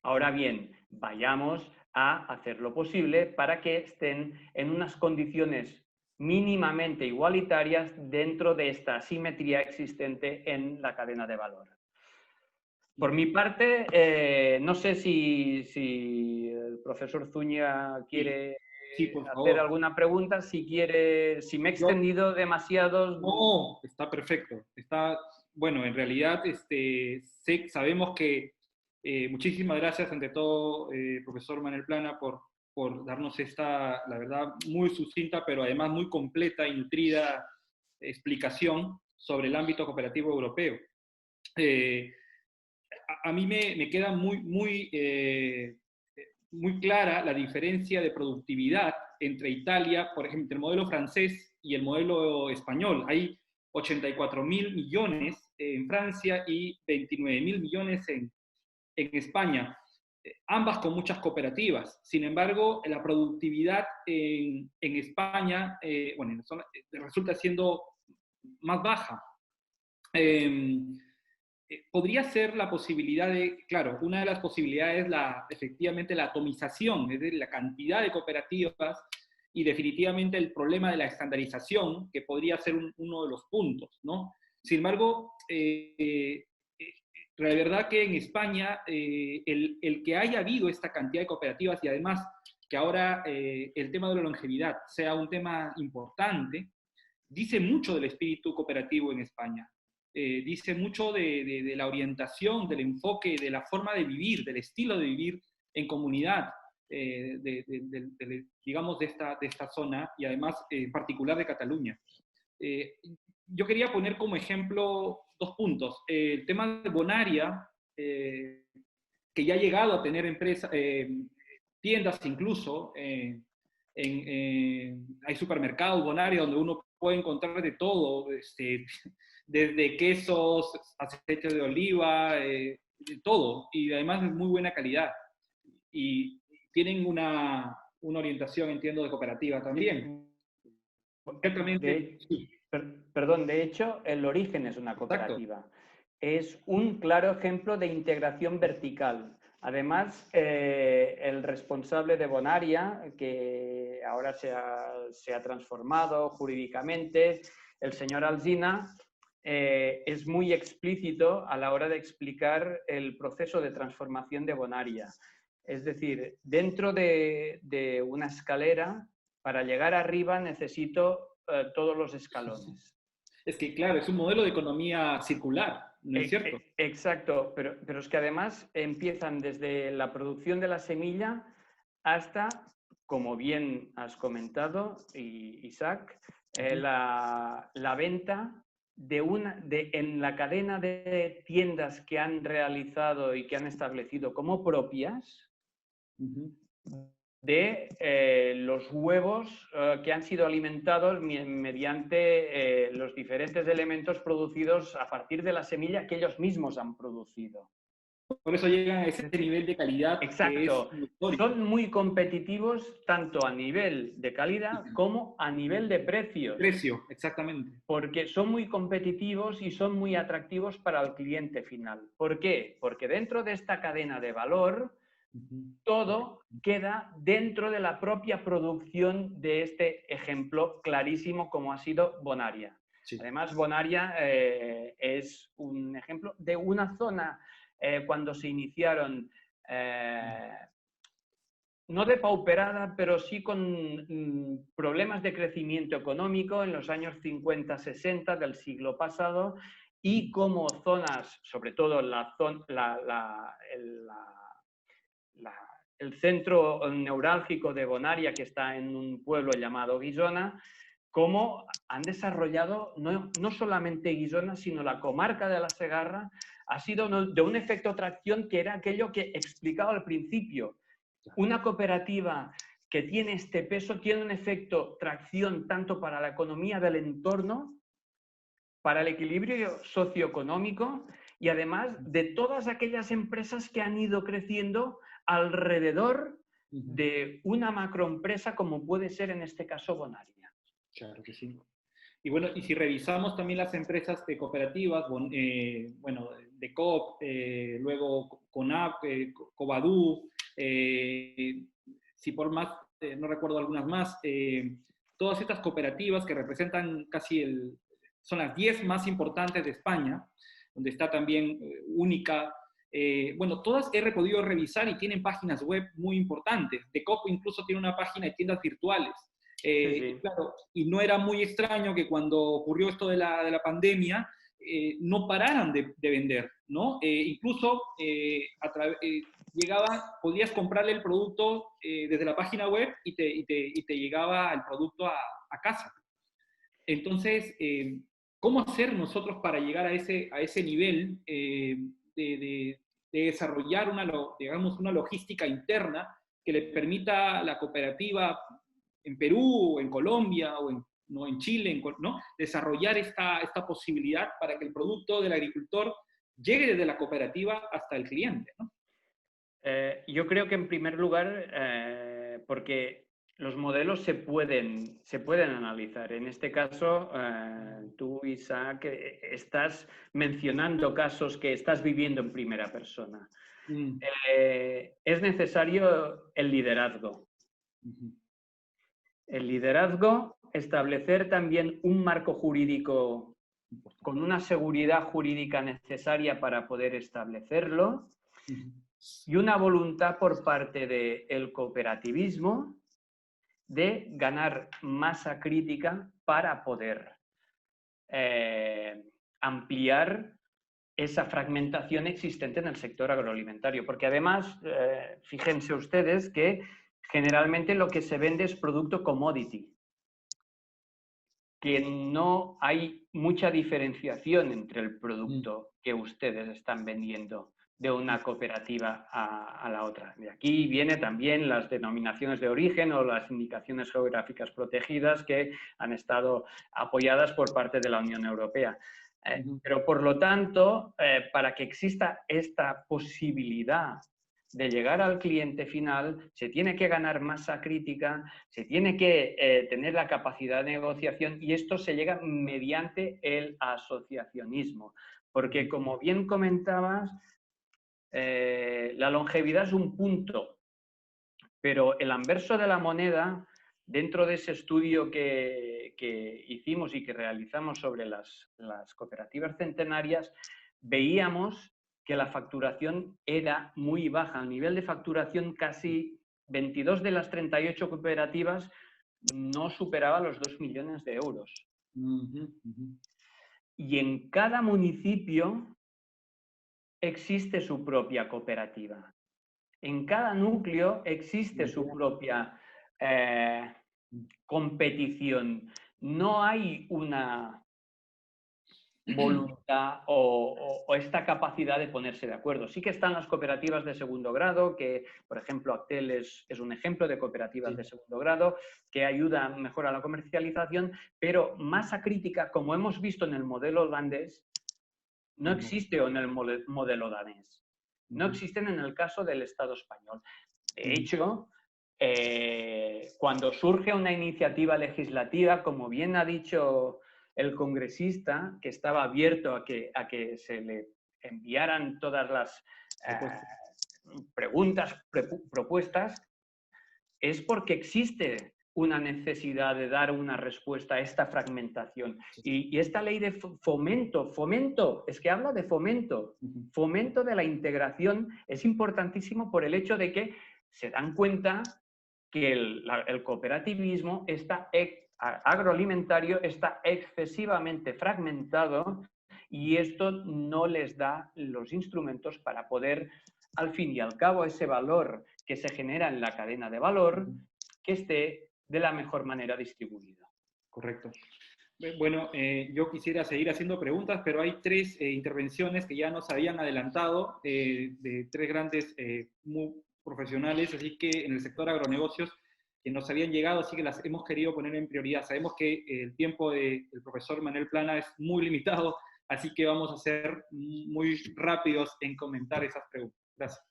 Speaker 2: Ahora bien, vayamos a hacer lo posible para que estén en unas condiciones mínimamente igualitarias dentro de esta asimetría existente en la cadena de valor. Por mi parte, no sé si el profesor Zúñiga quiere hacer alguna pregunta, si me he extendido demasiado.
Speaker 1: No, está perfecto. Bueno, en realidad sabemos que muchísimas gracias ante todo, profesor Manuel Plana, por darnos esta, la verdad, muy sucinta, pero además muy completa y nutrida explicación sobre el ámbito cooperativo europeo. A mí me queda muy clara la diferencia de productividad entre Italia, por ejemplo, el modelo francés y el modelo español. Hay 84.000 millones en Francia y 29.000 millones en España, ambas con muchas cooperativas. Sin embargo, la productividad en España resulta siendo más baja. Podría ser la posibilidad claro, una de las posibilidades es efectivamente la atomización, es decir, la cantidad de cooperativas y definitivamente el problema de la estandarización, que podría ser uno de los puntos, ¿no? Sin embargo, la verdad que en España el que haya habido esta cantidad de cooperativas y además que ahora el tema de la longevidad sea un tema importante, dice mucho del espíritu cooperativo en España. Dice mucho de la orientación, del enfoque, de la forma de vivir, del estilo de vivir en comunidad, digamos, de esta zona y además en particular de Cataluña. Yo quería poner como ejemplo 2 puntos. El tema de Bonaria, que ya ha llegado a tener tiendas incluso, hay supermercados Bonaria donde uno puede encontrar de todo, desde quesos, aceite de oliva, de todo, y además de muy buena calidad. Y tienen una orientación, entiendo, de cooperativa también.
Speaker 2: Perdón, de hecho, el origen es una cooperativa. Exacto. Es un claro ejemplo de integración vertical. Además, el responsable de Bonaria, que ahora se ha transformado jurídicamente, el señor Alsina, es muy explícito a la hora de explicar el proceso de transformación de Bonaria. Es decir, dentro de una escalera, para llegar arriba necesito todos los escalones.
Speaker 1: Es que, claro, es un modelo de economía circular, ¿no es cierto?
Speaker 2: Exacto, pero es que además empiezan desde la producción de la semilla hasta, como bien has comentado, Isaac, la venta en la cadena de tiendas que han realizado y que han establecido como propias, de los huevos que han sido alimentados mediante los diferentes elementos producidos a partir de la semilla que ellos mismos han producido.
Speaker 1: Por eso llegan a ese nivel de calidad.
Speaker 2: Exacto. Que es son muy competitivos tanto a nivel de calidad como a nivel de precios.
Speaker 1: Precio, exactamente.
Speaker 2: Porque son muy competitivos y son muy atractivos para el cliente final. ¿Por qué? Porque dentro de esta cadena de valor, todo queda dentro de la propia producción de este ejemplo clarísimo como ha sido Bonaria. Sí. Además, Bonaria es un ejemplo de una zona cuando se iniciaron, no depauperada, pero sí con problemas de crecimiento económico en los años 50-60 del siglo pasado y como zonas, sobre todo el centro neurálgico de Bonaria, que está en un pueblo llamado Guisona, cómo han desarrollado no solamente Guisona, sino la comarca de la Segarra, ha sido de un efecto tracción que era aquello que explicaba al principio. Una cooperativa que tiene este peso tiene un efecto tracción tanto para la economía del entorno, para el equilibrio socioeconómico y además de todas aquellas empresas que han ido creciendo alrededor de una macroempresa como puede ser en este caso Bonaria.
Speaker 1: Claro que sí. Y bueno, y si revisamos también las empresas de cooperativas, bueno, de Coop, luego CONAP, Cobadú, si por más, no recuerdo algunas más, todas estas cooperativas que representan son las 10 más importantes de España, donde está también Única. Bueno, todas he podido revisar y tienen páginas web muy importantes. De Coop incluso tiene una página de tiendas virtuales. Sí. Claro, y no era muy extraño que cuando ocurrió esto de la pandemia, no pararan de vender, ¿no? Incluso podías comprarle el producto desde la página web y te llegaba el producto a casa. Entonces, ¿cómo hacer nosotros para llegar a ese nivel de desarrollar una logística interna que le permita a la cooperativa en Perú, o en Colombia, o en Chile, ¿no? Desarrollar esta posibilidad para que el producto del agricultor llegue desde la cooperativa hasta el cliente, ¿no?
Speaker 2: Yo creo que en primer lugar, porque los modelos se pueden analizar. En este caso, tú, Isaac, estás mencionando casos que estás viviendo en primera persona. Es necesario el liderazgo. El liderazgo, establecer también un marco jurídico con una seguridad jurídica necesaria para poder establecerlo y una voluntad por parte del cooperativismo de ganar masa crítica para poder ampliar esa fragmentación existente en el sector agroalimentario. Porque además, fíjense ustedes que generalmente lo que se vende es producto commodity, que no hay mucha diferenciación entre el producto que ustedes están vendiendo de una cooperativa a la otra. De aquí viene también las denominaciones de origen o las indicaciones geográficas protegidas que han estado apoyadas por parte de la Unión Europea. Pero por lo tanto, para que exista esta posibilidad de llegar al cliente final, se tiene que ganar masa crítica, se tiene que tener la capacidad de negociación y esto se llega mediante el asociacionismo. Porque como bien comentabas, la longevidad es un punto, pero el anverso de la moneda, dentro de ese estudio que hicimos y que realizamos sobre las cooperativas centenarias, veíamos que la facturación era muy baja. A nivel de facturación, casi 22 de las 38 cooperativas no superaba los 2 millones de euros. Y en cada municipio existe su propia cooperativa. En cada núcleo existe su propia competición. No hay una voluntad o esta capacidad de ponerse de acuerdo. Sí que están las cooperativas de segundo grado, que por ejemplo Actel es un ejemplo de cooperativas de segundo grado, que ayudan mejor a la comercialización, pero masa crítica, como hemos visto en el modelo holandés, no existe en el modelo danés. No existen en el caso del Estado español. De hecho, cuando surge una iniciativa legislativa, como bien ha dicho el congresista, que estaba abierto a que se le enviaran todas las preguntas, propuestas, es porque existe una necesidad de dar una respuesta a esta fragmentación. Y esta ley de fomento, es que habla de fomento de la integración, es importantísimo por el hecho de que se dan cuenta que el cooperativismo agroalimentario está excesivamente fragmentado y esto no les da los instrumentos para poder, al fin y al cabo, ese valor que se genera en la cadena de valor, que esté de la mejor manera distribuida.
Speaker 1: Correcto. Bueno, yo quisiera seguir haciendo preguntas, pero hay tres intervenciones que ya nos habían adelantado de tres grandes muy profesionales, así que en el sector agronegocios, que nos habían llegado, así que las hemos querido poner en prioridad. Sabemos que el tiempo del profesor Manuel Plana es muy limitado, así que vamos a ser muy rápidos en comentar esas preguntas. Gracias.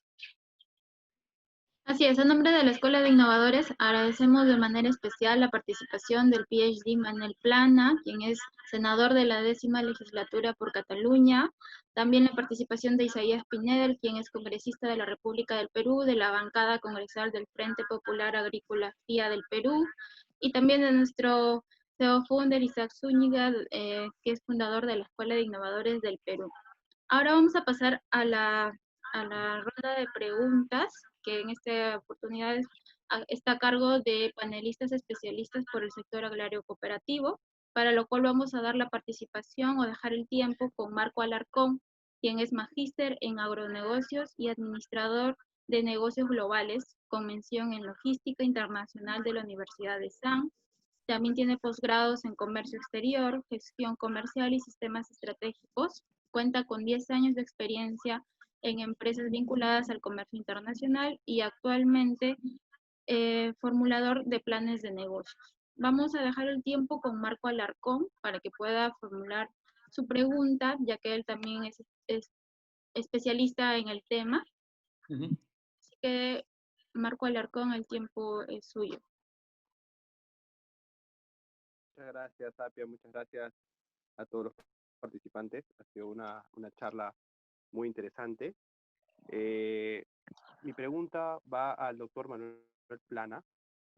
Speaker 4: Así es, a nombre de la Escuela de Innovadores agradecemos de manera especial la participación del PhD Manuel Plana, quien es senador de la 10ª legislatura por Cataluña, también la participación de Isaías Pineda, quien es congresista de la República del Perú, de la bancada congresal del Frente Popular Agrícola FIA del Perú, y también de nuestro CEO Funder Isaac Zúñiga, que es fundador de la Escuela de Innovadores del Perú. Ahora vamos a pasar a la ronda de preguntas, que en esta oportunidad está a cargo de panelistas especialistas por el sector agrario cooperativo, para lo cual vamos a dar la participación o dejar el tiempo con Marco Alarcón, quien es magíster en agronegocios y administrador de negocios globales, con mención en logística internacional de la Universidad de San. También tiene posgrados en comercio exterior, gestión comercial y sistemas estratégicos. Cuenta con 10 años de experiencia en empresas vinculadas al comercio internacional y actualmente formulador de planes de negocios. Vamos a dejar el tiempo con Marco Alarcón para que pueda formular su pregunta, ya que él también es especialista en el tema. Así que, Marco Alarcón, el tiempo es suyo.
Speaker 5: Muchas gracias, Tapia. Muchas gracias a todos los participantes. Ha sido una charla muy interesante. Mi pregunta va al doctor Manuel Plana.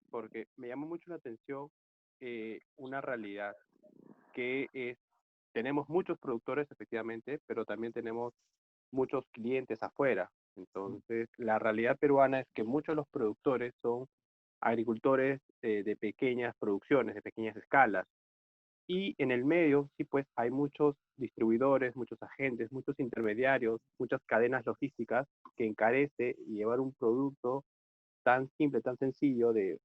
Speaker 5: porque me llamó mucho la atención una realidad que es, tenemos muchos productores efectivamente, pero también tenemos muchos clientes afuera. Entonces, la realidad peruana es que muchos de los productores son agricultores de pequeñas producciones, de pequeñas escalas. Y en el medio, sí, pues hay muchos distribuidores, muchos agentes, muchos intermediarios, muchas cadenas logísticas que encarece llevar un producto tan simple, tan sencillo de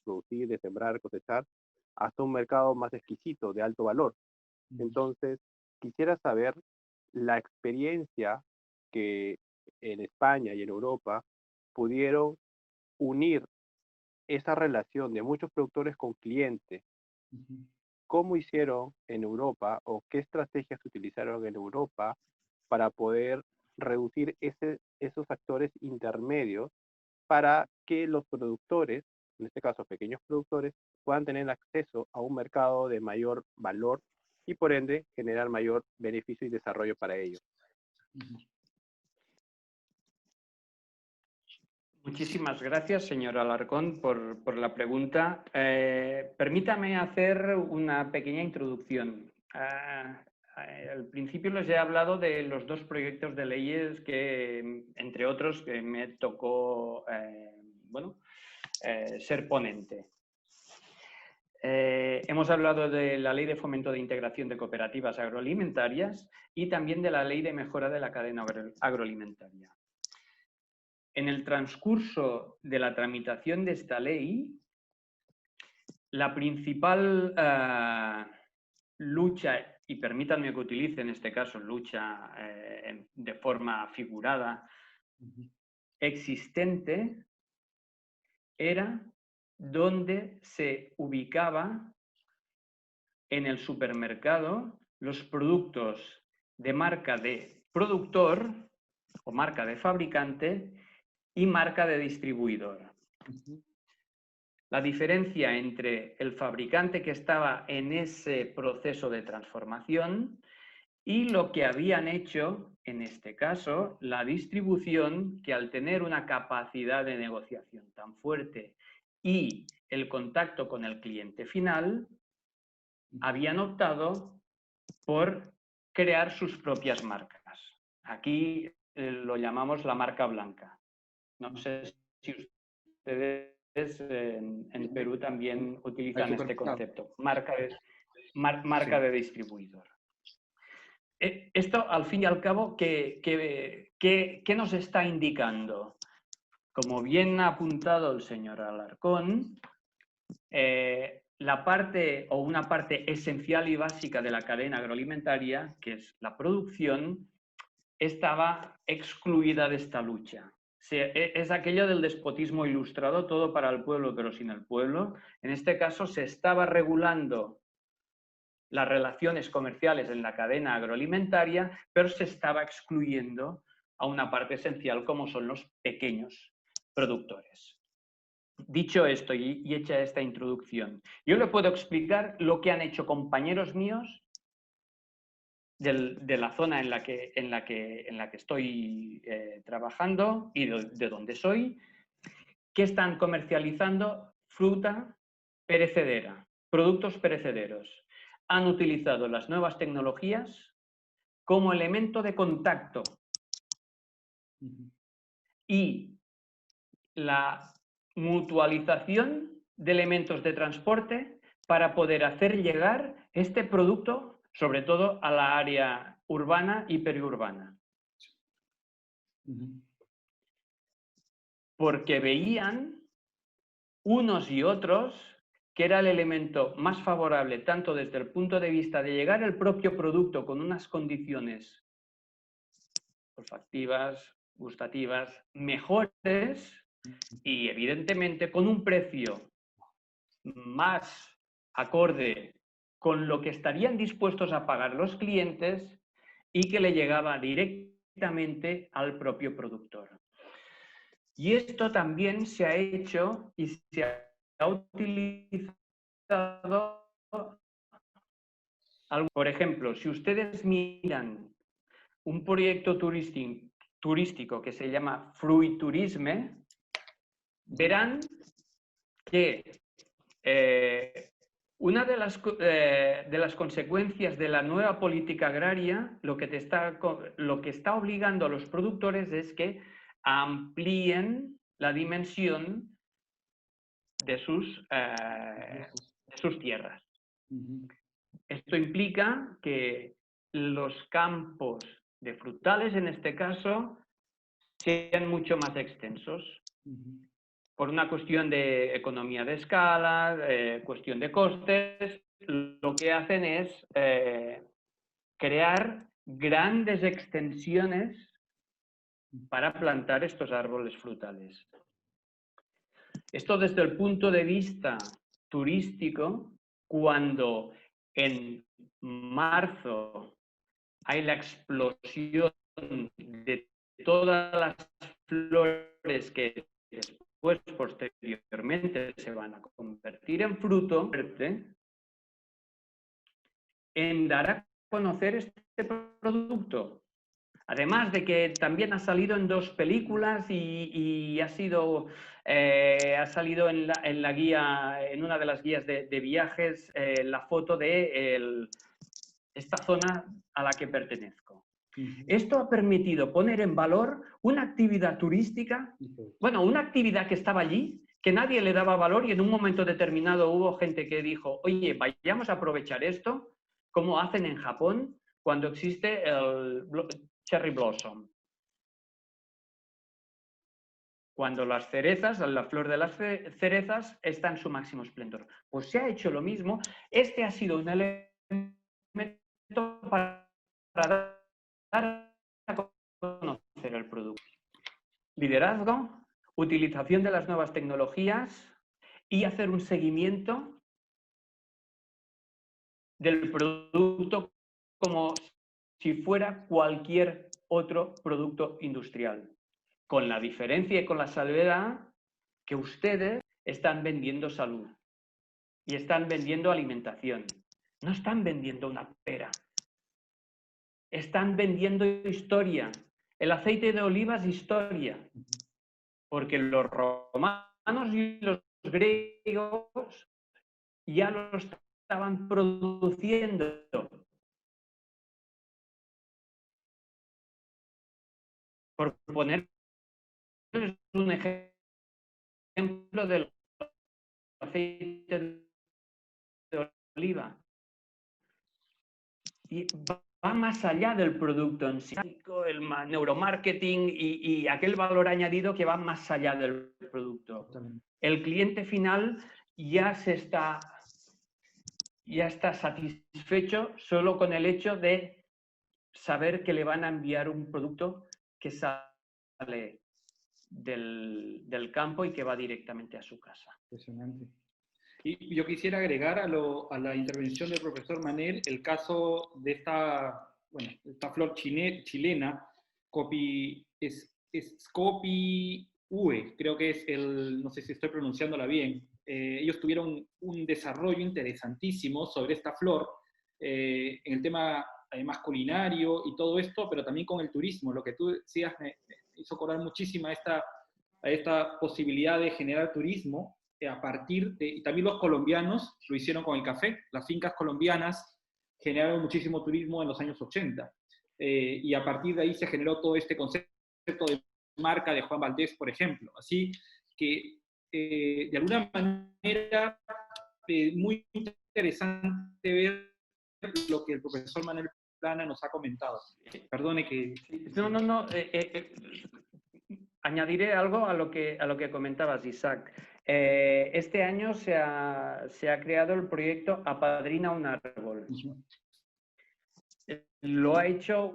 Speaker 5: producir, de sembrar, cosechar, hasta un mercado más exquisito, de alto valor. Entonces, quisiera saber la experiencia que en España y en Europa pudieron unir esa relación de muchos productores con clientes. ¿Cómo hicieron en Europa o qué estrategias utilizaron en Europa para poder reducir esos actores intermedios para que los productores, en este caso pequeños productores, puedan tener acceso a un mercado de mayor valor y por ende generar mayor beneficio y desarrollo para ellos?
Speaker 2: Muchísimas gracias, señor Alarcón, por la pregunta. Permítame hacer una pequeña introducción. Al principio les he hablado de los dos proyectos de leyes que, entre otros, que me tocó ser ponente. Hemos hablado de la Ley de Fomento de Integración de Cooperativas Agroalimentarias y también de la Ley de Mejora de la Cadena Agroalimentaria. En el transcurso de la tramitación de esta ley, la principal lucha, y permítanme que utilice en este caso lucha de forma figurada, existente, era donde se ubicaba en el supermercado los productos de marca de productor o marca de fabricante y marca de distribuidor. La diferencia entre el fabricante que estaba en ese proceso de transformación y lo que habían hecho, en este caso, la distribución, que al tener una capacidad de negociación tan fuerte y el contacto con el cliente final, habían optado por crear sus propias marcas. Aquí lo llamamos la marca blanca. No sé si ustedes en Perú también utilizan este concepto, marca de distribuidor. Esto, al fin y al cabo, ¿qué nos está indicando? Como bien ha apuntado el señor Alarcón, la parte o una parte esencial y básica de la cadena agroalimentaria, que es la producción, estaba excluida de esta lucha. Es aquello del despotismo ilustrado, todo para el pueblo pero sin el pueblo. En este caso se estaba regulando las relaciones comerciales en la cadena agroalimentaria, pero se estaba excluyendo a una parte esencial como son los pequeños productores. Dicho esto y hecha esta introducción, yo le puedo explicar lo que han hecho compañeros míos de la zona en la que estoy trabajando y de donde soy, que están comercializando fruta perecedera, productos perecederos. Han utilizado las nuevas tecnologías como elemento de contacto y la mutualización de elementos de transporte para poder hacer llegar este producto, sobre todo a la área urbana y periurbana. Porque veían unos y otros que era el elemento más favorable, tanto desde el punto de vista de llegar el propio producto con unas condiciones olfactivas, gustativas, mejores y evidentemente con un precio más acorde con lo que estarían dispuestos a pagar los clientes y que le llegaba directamente al propio productor. Y esto también se ha hecho y se ha utilizado. Por ejemplo, si ustedes miran un proyecto turístico que se llama Fruiturisme, verán que una de las consecuencias de la nueva política agraria, lo que está obligando a los productores es que amplíen la dimensión de sus tierras. Esto implica que los campos de frutales, en este caso, sean mucho más extensos. Por una cuestión de economía de escala, cuestión de costes, lo que hacen es crear grandes extensiones para plantar estos árboles frutales. Esto desde el punto de vista turístico, cuando en marzo hay la explosión de todas las flores que después, posteriormente, se van a convertir en fruto, en dar a conocer este producto. Además de que también ha salido en 2 películas y ha salido en la guía, en una de las guías de viajes, la foto de esta zona a la que pertenezco. Esto ha permitido poner en valor una actividad turística, bueno, una actividad que estaba allí, que nadie le daba valor, y en un momento determinado hubo gente que dijo, oye, vayamos a aprovechar esto, como hacen en Japón cuando existe el cherry blossom. Cuando las cerezas, la flor de las cerezas, está en su máximo esplendor. Pues se ha hecho lo mismo. Este ha sido un elemento para dar a conocer el producto. Liderazgo, utilización de las nuevas tecnologías y hacer un seguimiento del producto como si fuera cualquier otro producto industrial. Con la diferencia y con la salvedad que ustedes están vendiendo salud y están vendiendo alimentación. No están vendiendo una pera. Están vendiendo historia. El aceite de oliva es historia. Porque los romanos y los griegos ya lo estaban produciendo. Por poner un ejemplo del aceite de oliva. Y va más allá del producto en sí, el neuromarketing y aquel valor añadido que va más allá del producto. El cliente final ya está satisfecho solo con el hecho de saber que le van a enviar un producto que sale del campo y que va directamente a su casa.
Speaker 1: Impresionante. Y yo quisiera agregar a la intervención del profesor Manel el caso de esta flor chilena, Scopi Ue, creo que es no sé si estoy pronunciándola bien. Ellos tuvieron un desarrollo interesantísimo sobre esta flor, en el tema además culinario y todo esto, pero también con el turismo. Lo que tú decías me hizo acordar muchísimo a esta posibilidad de generar turismo a partir de, y también los colombianos lo hicieron con el café. Las fincas colombianas generaron muchísimo turismo en los años 80, y a partir de ahí se generó todo este concepto de marca de Juan Valdés, por ejemplo. Así que, de alguna manera, muy interesante ver lo que el profesor Manuel Plana nos ha comentado. Perdone que...
Speaker 2: No. Añadiré algo a lo que comentabas, Isaac. Este año se ha creado el proyecto Apadrina un árbol. Lo ha hecho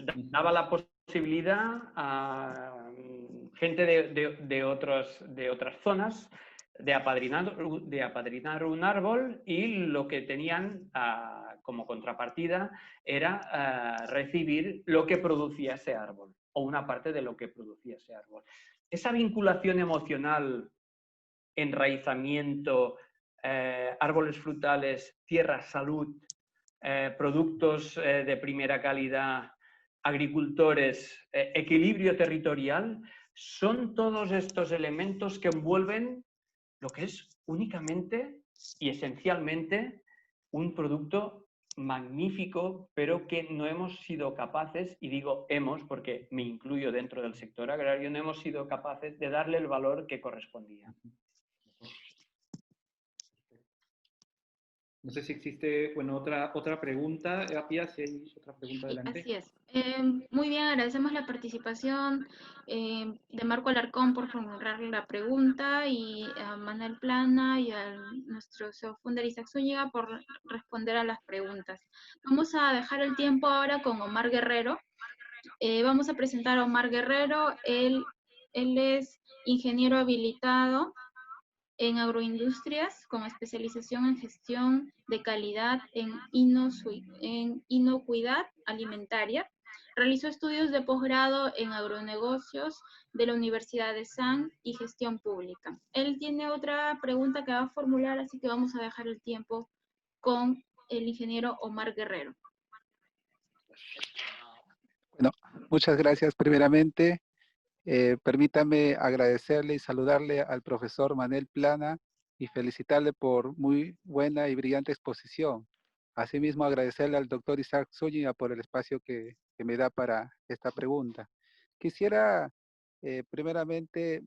Speaker 2: daba la posibilidad a gente de otras zonas de apadrinar un árbol, y lo que tenían como contrapartida era recibir lo que producía ese árbol, o una parte de lo que producía ese árbol. Esa vinculación emocional, enraizamiento, árboles frutales, tierra, salud, productos de primera calidad, agricultores, equilibrio territorial, Son todos estos elementos que envuelven lo que es únicamente y esencialmente un producto magnífico, pero que no hemos sido capaces, y digo hemos porque me incluyo dentro del sector agrario, no hemos sido capaces de darle el valor que correspondía.
Speaker 1: No sé si existe, bueno, otra pregunta. Pia, si hay otra pregunta,
Speaker 4: Sí,
Speaker 1: adelante.
Speaker 4: así es. Muy bien, agradecemos la participación de Marco Alarcón por formular la pregunta y a Manuel Plana y a nuestro CEO Funder Isaac Zúñiga por responder a las preguntas. Vamos a dejar el tiempo ahora con Omar Guerrero. Vamos a presentar a Omar Guerrero. Él es ingeniero habilitado en agroindustrias con especialización en gestión de calidad en inocuidad alimentaria. Realizó estudios de posgrado en agronegocios de la Universidad de San y gestión pública. Él tiene otra pregunta que va a formular, así que vamos a dejar el tiempo con el ingeniero Omar Guerrero.
Speaker 6: Bueno, muchas gracias primeramente. Permítame agradecerle y saludarle al profesor Manuel Plana y felicitarle por muy buena y brillante exposición. Asimismo, agradecerle al doctor Isaac Zúñiga por el espacio que me da para esta pregunta. Quisiera primeramente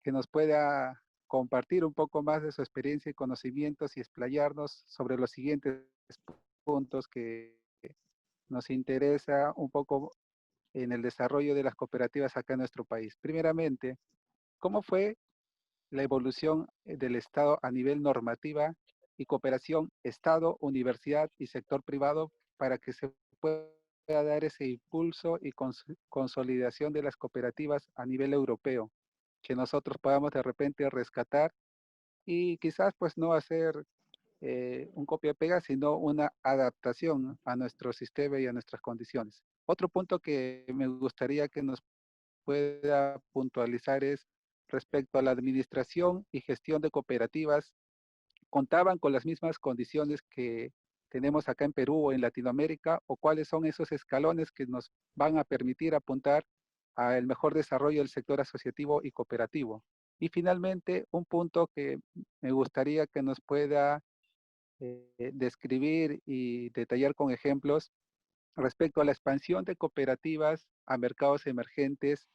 Speaker 6: que nos pueda compartir un poco más de su experiencia y conocimientos y explayarnos sobre los siguientes puntos que nos interesa un poco en el desarrollo de las cooperativas acá en nuestro país. Primeramente, ¿cómo fue la evolución del Estado a nivel normativa y cooperación Estado, universidad y sector privado para que se pueda dar ese impulso y consolidación de las cooperativas a nivel europeo, que nosotros podamos de repente rescatar y quizás pues no hacer un copia-pega, sino una adaptación a nuestro sistema y a nuestras condiciones? Otro punto que me gustaría que nos pueda puntualizar es respecto a la administración y gestión de cooperativas. ¿Contaban con las mismas condiciones que tenemos acá en Perú o en Latinoamérica? ¿O cuáles son esos escalones que nos van a permitir apuntar al mejor desarrollo del sector asociativo y cooperativo? Y finalmente, un punto que me gustaría que nos pueda describir y detallar con ejemplos respecto a la expansión de cooperativas a mercados emergentes.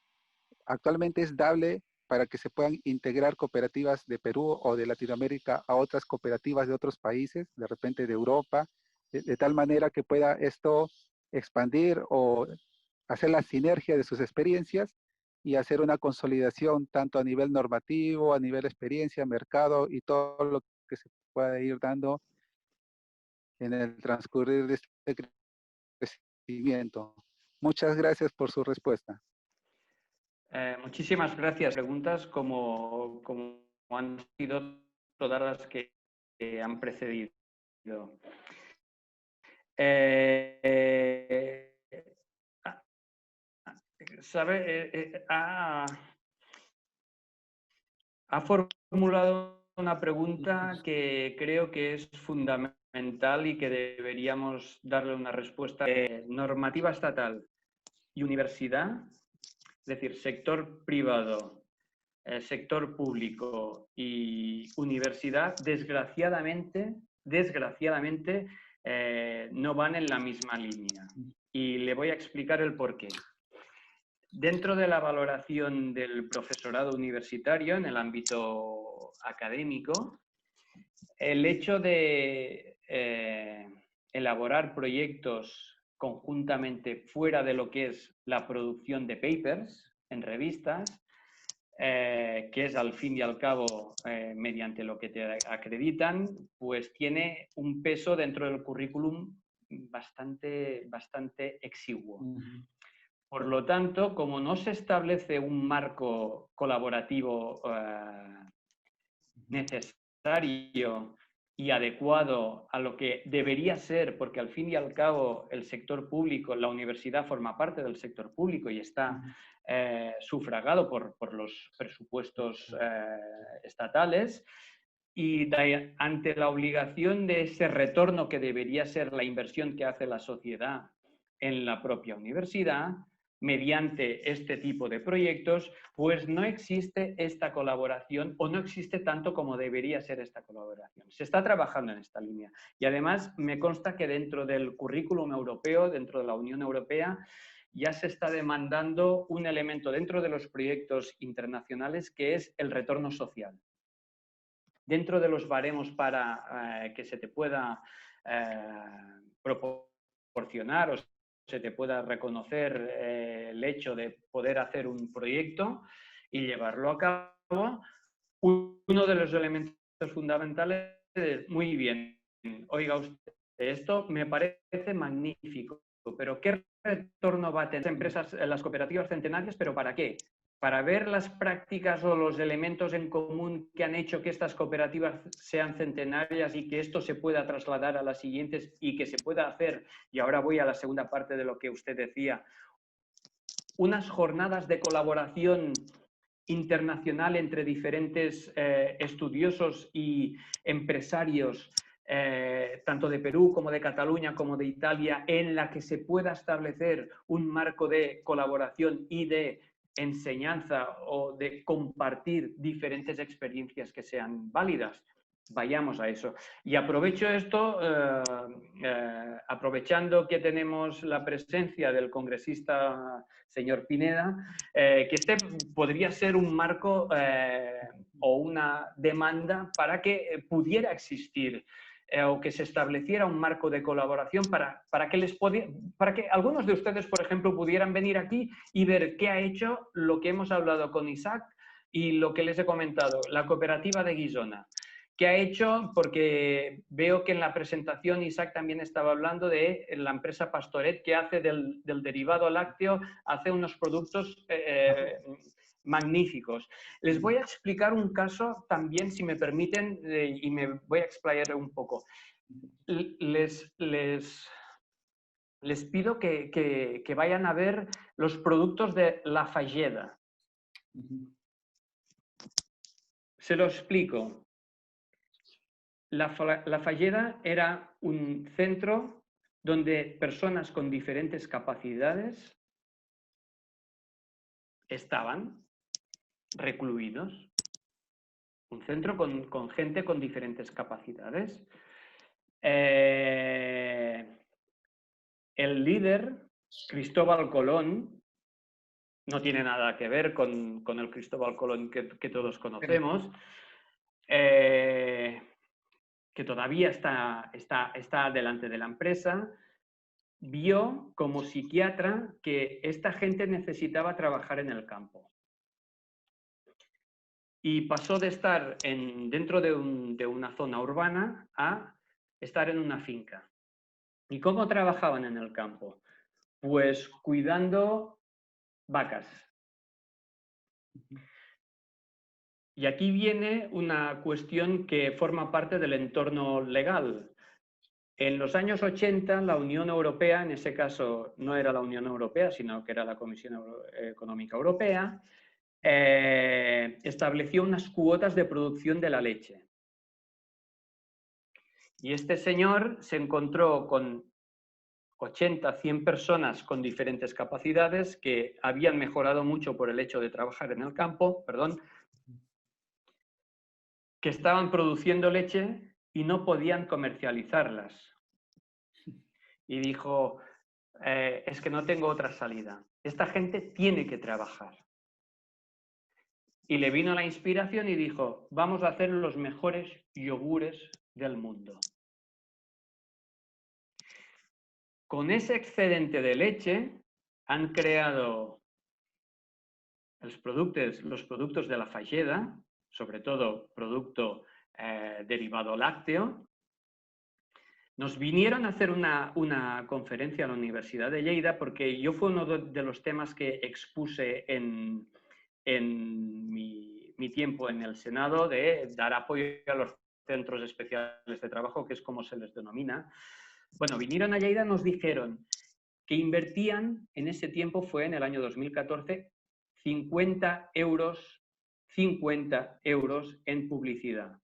Speaker 6: Actualmente es dable para que se puedan integrar cooperativas de Perú o de Latinoamérica a otras cooperativas de otros países, de repente de Europa, de tal manera que pueda esto expandir o hacer la sinergia de sus experiencias y hacer una consolidación tanto a nivel normativo, a nivel experiencia, mercado y todo lo que se pueda ir dando en el transcurrir de este crecimiento. Muchas gracias por su respuesta.
Speaker 2: Muchísimas gracias. Preguntas como han sido todas las que han precedido. Ha formulado una pregunta que creo que es fundamental y que deberíamos darle una respuesta. Normativa estatal y universidad, es decir, sector privado, sector público y universidad, desgraciadamente, no van en la misma línea. Y le voy a explicar el porqué. Dentro de la valoración del profesorado universitario en el ámbito académico, el hecho de elaborar proyectos conjuntamente fuera de lo que es la producción de papers en revistas, que es al fin y al cabo mediante lo que te acreditan, pues tiene un peso dentro del currículum bastante exiguo. Por lo tanto, como no se establece un marco colaborativo necesario y adecuado a lo que debería ser, porque al fin y al cabo el sector público, la universidad forma parte del sector público y está sufragado por los presupuestos estatales, y ante la obligación de ese retorno que debería ser la inversión que hace la sociedad en la propia universidad, mediante este tipo de proyectos, pues no existe esta colaboración o no existe tanto como debería ser esta colaboración. Se está trabajando en esta línea y además me consta que dentro del currículum europeo, dentro de la Unión Europea, ya se está demandando un elemento dentro de los proyectos internacionales que es el retorno social. Dentro de los baremos para que se te pueda proporcionar o se te pueda reconocer el hecho de poder hacer un proyecto y llevarlo a cabo, uno de los elementos fundamentales es, muy bien, oiga usted, esto me parece magnífico, pero ¿qué retorno va a tener las empresas, las cooperativas centenarias, pero para qué? Para ver las prácticas o los elementos en común que han hecho que estas cooperativas sean centenarias y que esto se pueda trasladar a las siguientes y que se pueda hacer, y ahora voy a la segunda parte de lo que usted decía, unas jornadas de colaboración internacional entre diferentes estudiosos y empresarios, tanto de Perú como de Cataluña como de Italia, en la que se pueda establecer un marco de colaboración y de enseñanza o de compartir diferentes experiencias que sean válidas. Vayamos a eso. Y aprovecho esto, aprovechando que tenemos la presencia del congresista señor Pineda, que este podría ser un marco o una demanda para que pudiera existir o que se estableciera un marco de colaboración para que algunos de ustedes, por ejemplo, pudieran venir aquí y ver qué ha hecho lo que hemos hablado con Isaac y lo que les he comentado, la cooperativa de Guisona. ¿Qué ha hecho? Porque veo que en la presentación Isaac también estaba hablando de la empresa Pastoret, que hace del derivado lácteo, hace unos productos magníficos. Les voy a explicar un caso también, si me permiten, y me voy a explayar un poco. Les pido que vayan a ver los productos de La Fageda. Se lo explico. La Fageda era un centro donde personas con diferentes capacidades estaban recluidos. Un centro con gente con diferentes capacidades. El líder, Cristóbal Colón, no tiene nada que ver con el Cristóbal Colón que todos conocemos, que todavía está delante de la empresa, vio como psiquiatra que esta gente necesitaba trabajar en el campo. Y pasó de estar dentro de una zona urbana a estar en una finca. ¿Y cómo trabajaban en el campo? Pues cuidando vacas. Y aquí viene una cuestión que forma parte del entorno legal. En los años 80, la Unión Europea, en ese caso no era la Unión Europea, sino que era la Comisión Económica Europea, estableció unas cuotas de producción de la leche. Y este señor se encontró con 80, 100 personas con diferentes capacidades que habían mejorado mucho por el hecho de trabajar en el campo, que estaban produciendo leche y no podían comercializarlas. Y dijo, es que no tengo otra salida. Esta gente tiene que trabajar. Y le vino la inspiración y dijo, vamos a hacer los mejores yogures del mundo. Con ese excedente de leche han creado los productos de la Fageda, sobre todo producto derivado lácteo. Nos vinieron a hacer una conferencia a la Universidad de Lleida porque yo fue uno de los temas que expuse en mi tiempo en el Senado, de dar apoyo a los centros especiales de trabajo, que es como se les denomina. Bueno, vinieron a Lleida y nos dijeron que invertían, en ese tiempo fue en el año 2014, 50 euros en publicidad.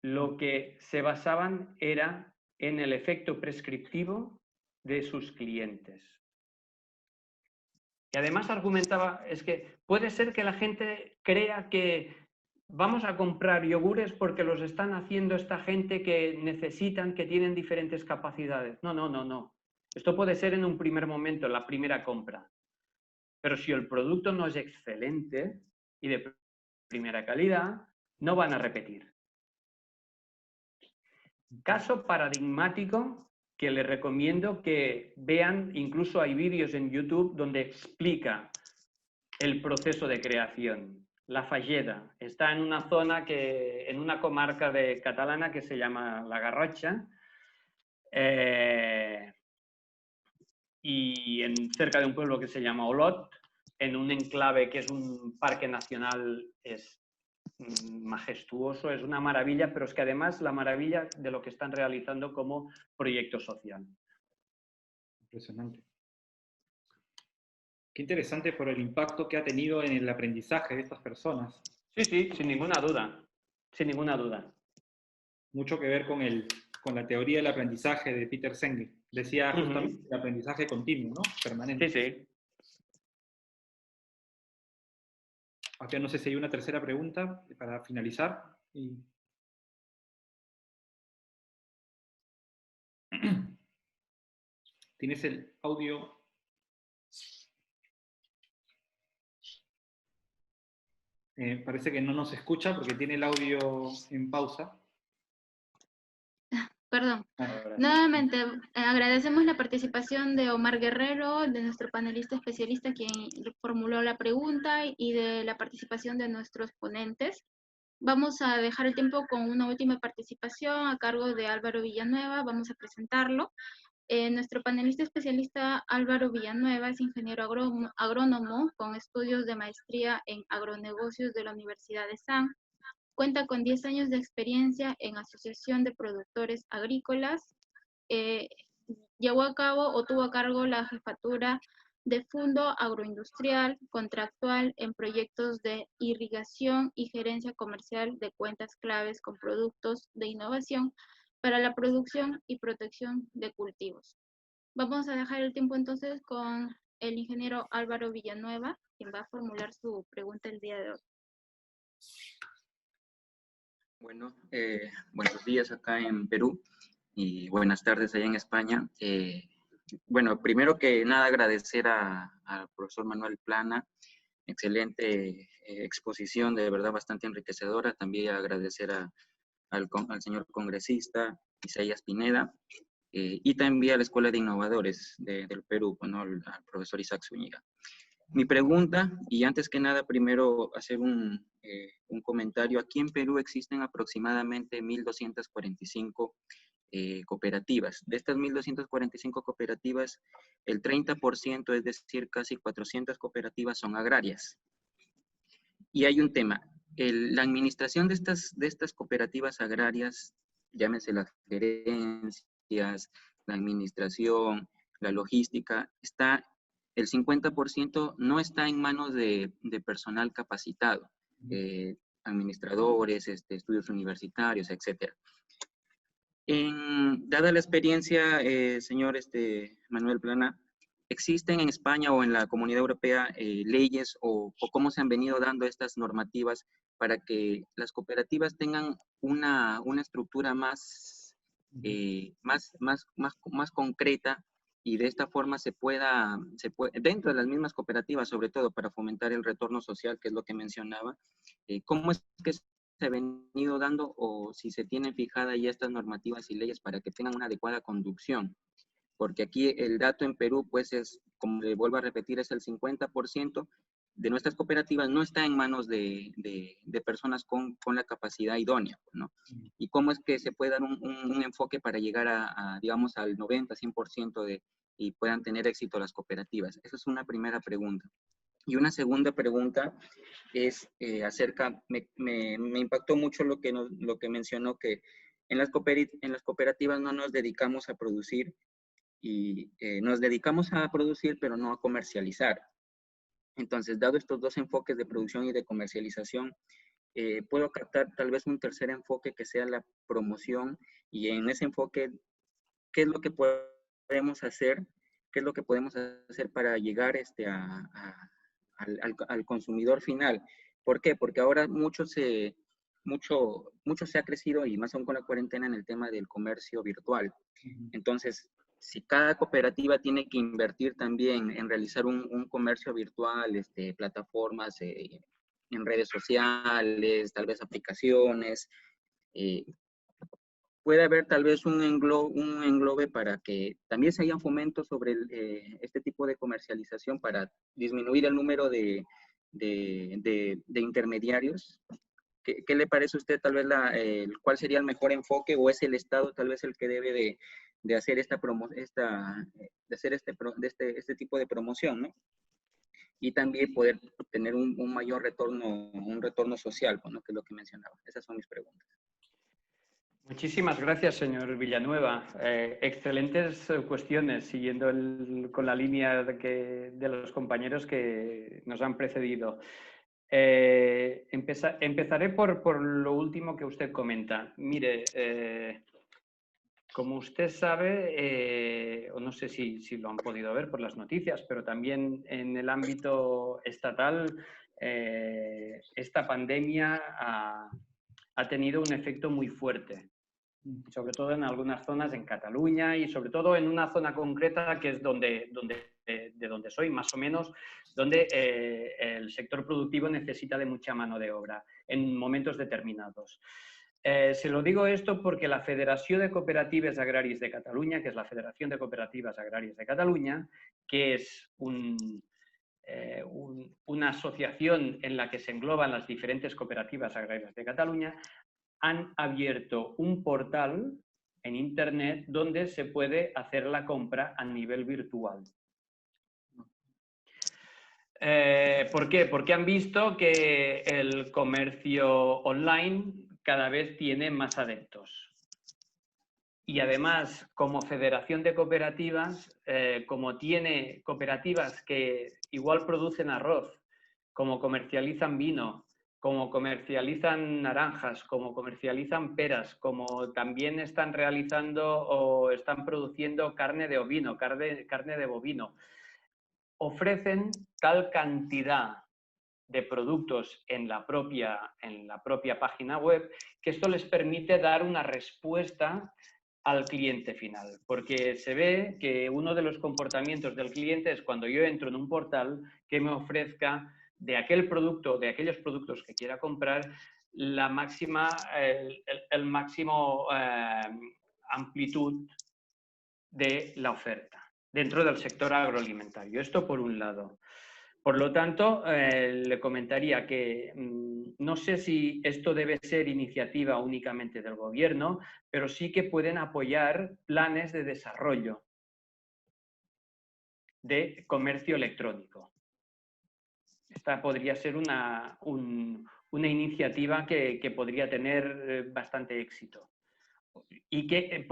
Speaker 2: Lo que se basaban era en el efecto prescriptivo de sus clientes. Y además argumentaba, es que puede ser que la gente crea que vamos a comprar yogures porque los están haciendo esta gente que necesitan, que tienen diferentes capacidades. No, no, no, no. Esto puede ser en un primer momento, en la primera compra. Pero si el producto no es excelente y de primera calidad, no van a repetir. Caso paradigmático que les recomiendo que vean, incluso hay vídeos en YouTube donde explica el proceso de creación. La Falleda está en una zona en una comarca catalana que se llama La Garrotxa, y cerca de un pueblo que se llama Olot, en un enclave que es un parque nacional, es majestuoso, es una maravilla, pero es que además la maravilla de lo que están realizando como proyecto social.
Speaker 1: Impresionante. Qué interesante por el impacto que ha tenido en el aprendizaje de estas personas.
Speaker 2: Sí, sí, sin ninguna duda, sin ninguna duda.
Speaker 1: Mucho que ver con la teoría del aprendizaje de Peter Senge. Decía justamente el aprendizaje continuo, ¿no? Permanente.
Speaker 2: Sí, sí.
Speaker 1: Acá no sé si hay una tercera pregunta para finalizar. ¿Tienes el audio? Parece que no nos escucha porque tiene el audio en pausa.
Speaker 4: Perdón. Nuevamente, agradecemos la participación de Omar Guerrero, de nuestro panelista especialista quien formuló la pregunta, y de la participación de nuestros ponentes. Vamos a dejar el tiempo con una última participación a cargo de Álvaro Villanueva. Vamos a presentarlo. Nuestro panelista especialista Álvaro Villanueva es ingeniero agrónomo con estudios de maestría en agronegocios de la Universidad de San. Cuenta con 10 años de experiencia en asociación de productores agrícolas. Llevó a cabo o tuvo a cargo la jefatura de Fondo Agroindustrial Contractual en proyectos de irrigación y gerencia comercial de cuentas claves con productos de innovación para la producción y protección de cultivos. Vamos a dejar el tiempo entonces con el ingeniero Álvaro Villanueva, quien va a formular su pregunta el día de hoy.
Speaker 7: Bueno, buenos días acá en Perú y buenas tardes allá en España. Bueno, primero que nada agradecer al profesor Manuel Plana, excelente exposición, de verdad bastante enriquecedora. También agradecer al señor congresista Isaías Pineda y también a la Escuela de Innovadores del Perú, bueno, al profesor Isaac Zúñiga. Mi pregunta, y antes que nada, primero hacer un comentario. Aquí en Perú existen aproximadamente 1.245 cooperativas. De estas 1.245 cooperativas, el 30%, es decir, casi 400 cooperativas son agrarias. Y hay un tema. La administración de estas cooperativas agrarias, llámese las gerencias, la administración, la logística, el 50% no está en manos de personal capacitado, administradores, estudios universitarios, etc. Dada la experiencia, señor Manuel Plana, ¿existen en España o en la Comunidad Europea leyes o cómo se han venido dando estas normativas para que las cooperativas tengan una estructura más concreta y de esta forma se pueda, dentro de las mismas cooperativas, sobre todo para fomentar el retorno social, que es lo que mencionaba, cómo es que se ha venido dando o si se tienen fijadas ya estas normativas y leyes para que tengan una adecuada conducción? Porque aquí el dato en Perú, pues es, como le vuelvo a repetir, es el 50% de nuestras cooperativas no está en manos de personas con la capacidad idónea, ¿no? Y cómo es que se puede dar un enfoque para llegar digamos, al 90, 100% y puedan tener éxito las cooperativas. Esa es una primera pregunta. Y una segunda pregunta es me impactó mucho lo que mencionó, que en las cooperativas no nos dedicamos a producir, y nos dedicamos a producir, pero no a comercializar. Entonces, dado estos dos enfoques de producción y de comercialización, puedo captar tal vez un tercer enfoque que sea la promoción, y en ese enfoque, ¿qué es lo que puedo podemos hacer, qué es lo que podemos hacer para llegar al consumidor final. ¿Por qué? Porque ahora mucho se ha crecido, y más aún con la cuarentena, en el tema del comercio virtual. Entonces, si cada cooperativa tiene que invertir también en realizar un comercio virtual, plataformas en redes sociales, tal vez aplicaciones, puede haber tal vez un englobe para que también se haya un fomento sobre este tipo de comercialización para disminuir el número de intermediarios. ¿Qué le parece a usted tal vez cuál sería el mejor enfoque, o es el Estado tal vez el que debe de hacer este tipo de promoción, ¿no? Y también poder tener un mayor retorno social, ¿no? Que es lo que mencionaba. Esas son mis preguntas.
Speaker 2: Muchísimas gracias, señor Villanueva. Excelentes cuestiones, siguiendo con la línea de los compañeros que nos han precedido. Empezaré por lo último que usted comenta. Mire, como usted sabe, o no sé si lo han podido ver por las noticias, pero también en el ámbito estatal, esta pandemia ha tenido un efecto muy fuerte, sobre todo en algunas zonas en Cataluña, y sobre todo en una zona concreta que es de donde soy, más o menos, donde el sector productivo necesita de mucha mano de obra en momentos determinados. Se lo digo esto porque la Federación de Cooperatives Agràries de Cataluña, que es la Federación de Cooperativas Agràries de Cataluña, que es una asociación en la que se engloban las diferentes cooperativas agrarias de Cataluña, han abierto un portal en Internet donde se puede hacer la compra a nivel virtual. ¿Por qué? Porque han visto que el comercio online cada vez tiene más adeptos. Y además, como federación de cooperativas, como tiene cooperativas que igual producen arroz, como comercializan vino, como comercializan naranjas, como comercializan peras, como también están realizando o están produciendo carne de ovino, carne de bovino, ofrecen tal cantidad de productos en la propia página web que esto les permite dar una respuesta al cliente final, porque se ve que uno de los comportamientos del cliente es, cuando yo entro en un portal, que me ofrezca de aquel producto, de aquellos productos que quiera comprar, el máximo amplitud de la oferta dentro del sector agroalimentario. Esto por un lado. Por lo tanto, le comentaría que no sé si esto debe ser iniciativa únicamente del gobierno, pero sí que pueden apoyar planes de desarrollo de comercio electrónico. Esta podría ser una iniciativa que podría tener bastante éxito y que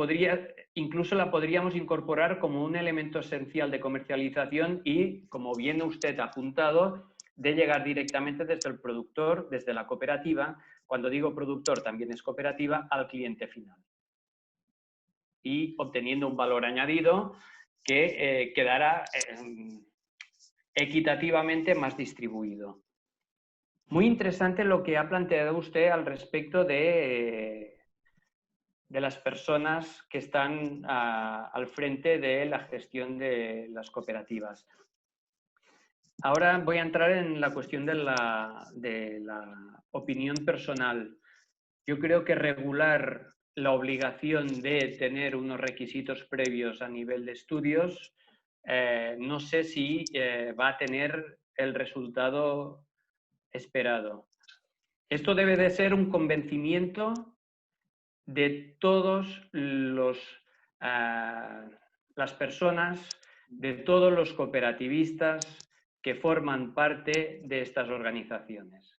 Speaker 2: incluso la podríamos incorporar como un elemento esencial de comercialización y, como bien usted ha apuntado, de llegar directamente desde el productor, desde la cooperativa, cuando digo productor también es cooperativa, al cliente final. Y obteniendo un valor añadido que quedará equitativamente más distribuido. Muy interesante lo que ha planteado usted al respecto de las personas que están al frente de la gestión de las cooperativas. Ahora voy a entrar en la cuestión de la opinión personal. Yo creo que regular la obligación de tener unos requisitos previos a nivel de estudios, no sé si va a tener el resultado esperado. Esto debe de ser un convencimiento de todos las personas, de todos los cooperativistas que forman parte de estas organizaciones.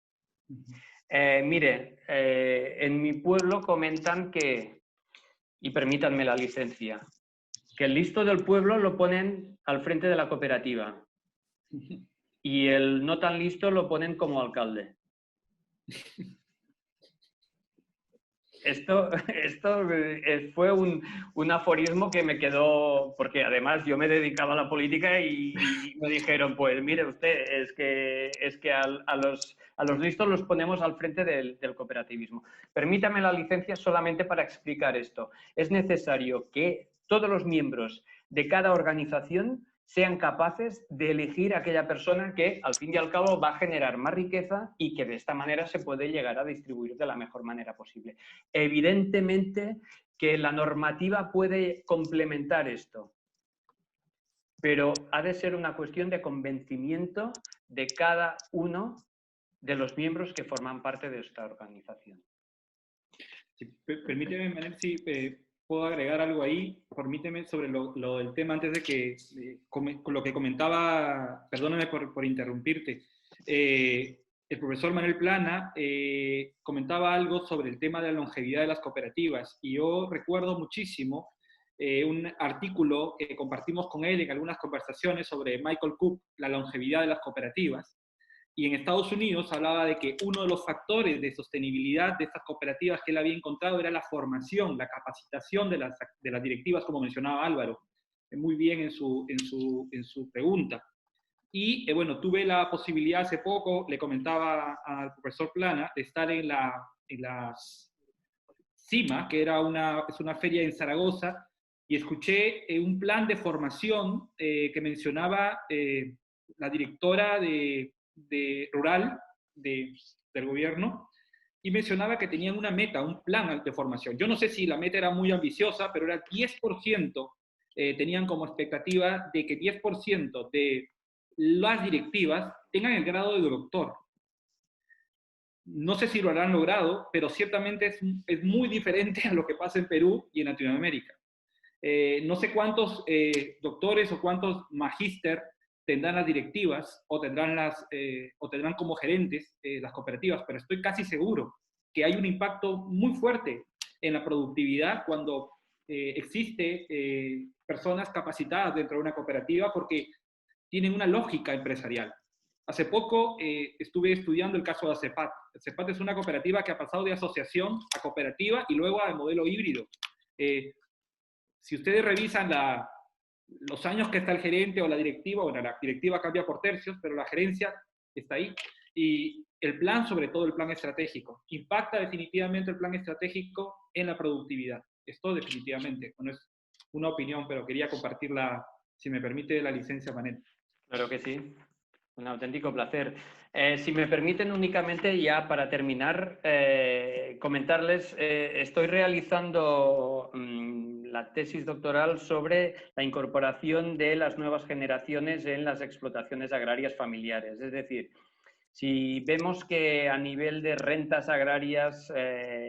Speaker 2: Mire, en mi pueblo comentan que, y permítanme la licencia, que el listo del pueblo lo ponen al frente de la cooperativa y el no tan listo lo ponen como alcalde. Esto fue un aforismo que me quedó, porque además yo me dedicaba a la política y me dijeron, pues mire usted, es que a los listos los ponemos al frente del cooperativismo. Permítame la licencia solamente para explicar esto. Es necesario que todos los miembros de cada organización sean capaces de elegir a aquella persona que, al fin y al cabo, va a generar más riqueza y que de esta manera se puede llegar a distribuir de la mejor manera posible. Evidentemente que la normativa puede complementar esto, pero ha de ser una cuestión de convencimiento de cada uno de los miembros que forman parte de esta organización.
Speaker 1: Sí, permíteme, Manel, si puedo agregar algo ahí. Permíteme sobre lo del tema antes de que, con lo que comentaba, perdóname por interrumpirte. El profesor Manuel Plana comentaba algo sobre el tema de la longevidad de las cooperativas, y yo recuerdo muchísimo un artículo que compartimos con él en algunas conversaciones sobre Michael Cook, la longevidad de las cooperativas. Y en Estados Unidos hablaba de que uno de los factores de sostenibilidad de estas cooperativas que él había encontrado era la formación, la capacitación de las directivas, como mencionaba Álvaro, muy bien en su pregunta. Y bueno, tuve la posibilidad hace poco, le comentaba al profesor Plana, de estar en la CIMA, que es una feria en Zaragoza, y escuché un plan de formación que mencionaba la directora de rural del gobierno, y mencionaba que tenían una meta, un plan de formación. Yo no sé si la meta era muy ambiciosa, pero era 10%, tenían como expectativa de que 10% de las directivas tengan el grado de doctor. No sé si lo habrán logrado, pero ciertamente es muy diferente a lo que pasa en Perú y en Latinoamérica. No sé cuántos doctores o cuántos magíster tendrán las directivas o tendrán como gerentes las cooperativas, pero estoy casi seguro que hay un impacto muy fuerte en la productividad cuando existe personas capacitadas dentro de una cooperativa, porque tienen una lógica empresarial. Hace poco estuve estudiando el caso de ACEPAT. ACEPAT es una cooperativa que ha pasado de asociación a cooperativa y luego a modelo híbrido. Si ustedes revisan los años que está el gerente o la directiva, bueno, la directiva cambia por tercios, pero la gerencia está ahí. Y el plan, sobre todo el plan estratégico, impacta definitivamente el plan estratégico en la productividad. Esto definitivamente, bueno, es una opinión, pero quería compartirla, si me permite la licencia, Manel.
Speaker 2: Claro que sí. Un auténtico placer. Si me permiten únicamente, ya para terminar, comentarles, estoy realizando la tesis doctoral sobre la incorporación de las nuevas generaciones en las explotaciones agrarias familiares. Es decir, si vemos que a nivel de rentas agrarias,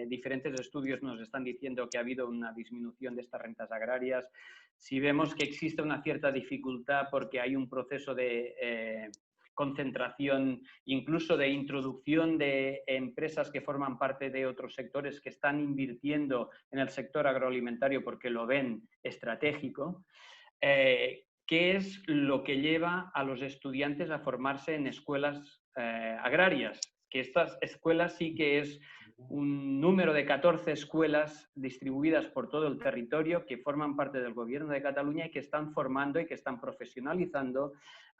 Speaker 2: diferentes estudios nos están diciendo que ha habido una disminución de estas rentas agrarias, si vemos que existe una cierta dificultad porque hay un proceso de concentración, incluso de introducción de empresas que forman parte de otros sectores que están invirtiendo en el sector agroalimentario porque lo ven estratégico, ¿qué es lo que lleva a los estudiantes a formarse en escuelas agrarias? Que estas escuelas sí que es un número de 14 escuelas distribuidas por todo el territorio que forman parte del Gobierno de Cataluña y que están formando y que están profesionalizando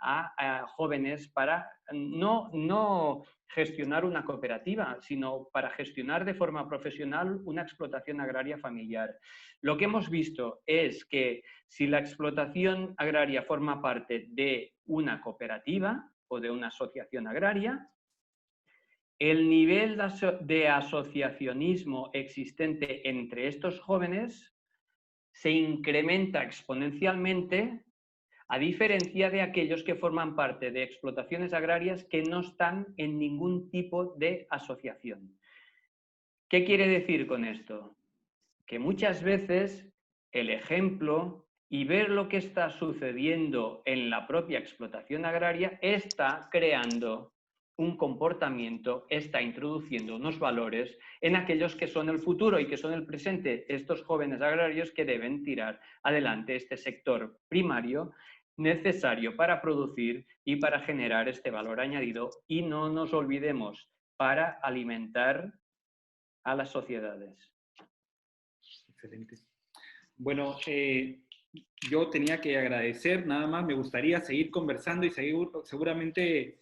Speaker 2: a jóvenes para no gestionar una cooperativa, sino para gestionar de forma profesional una explotación agraria familiar. Lo que hemos visto es que si la explotación agraria forma parte de una cooperativa o de una asociación agraria, el nivel de asociacionismo existente entre estos jóvenes se incrementa exponencialmente, a diferencia de aquellos que forman parte de explotaciones agrarias que no están en ningún tipo de asociación. ¿Qué quiere decir con esto? Que muchas veces el ejemplo y ver lo que está sucediendo en la propia explotación agraria está creando un comportamiento, está introduciendo unos valores en aquellos que son el futuro y que son el presente, estos jóvenes agrarios que deben tirar adelante este sector primario necesario para producir y para generar este valor añadido, y no nos olvidemos, para alimentar a las sociedades.
Speaker 1: Excelente. Bueno, yo tenía que agradecer, nada más, me gustaría seguir conversando y seguramente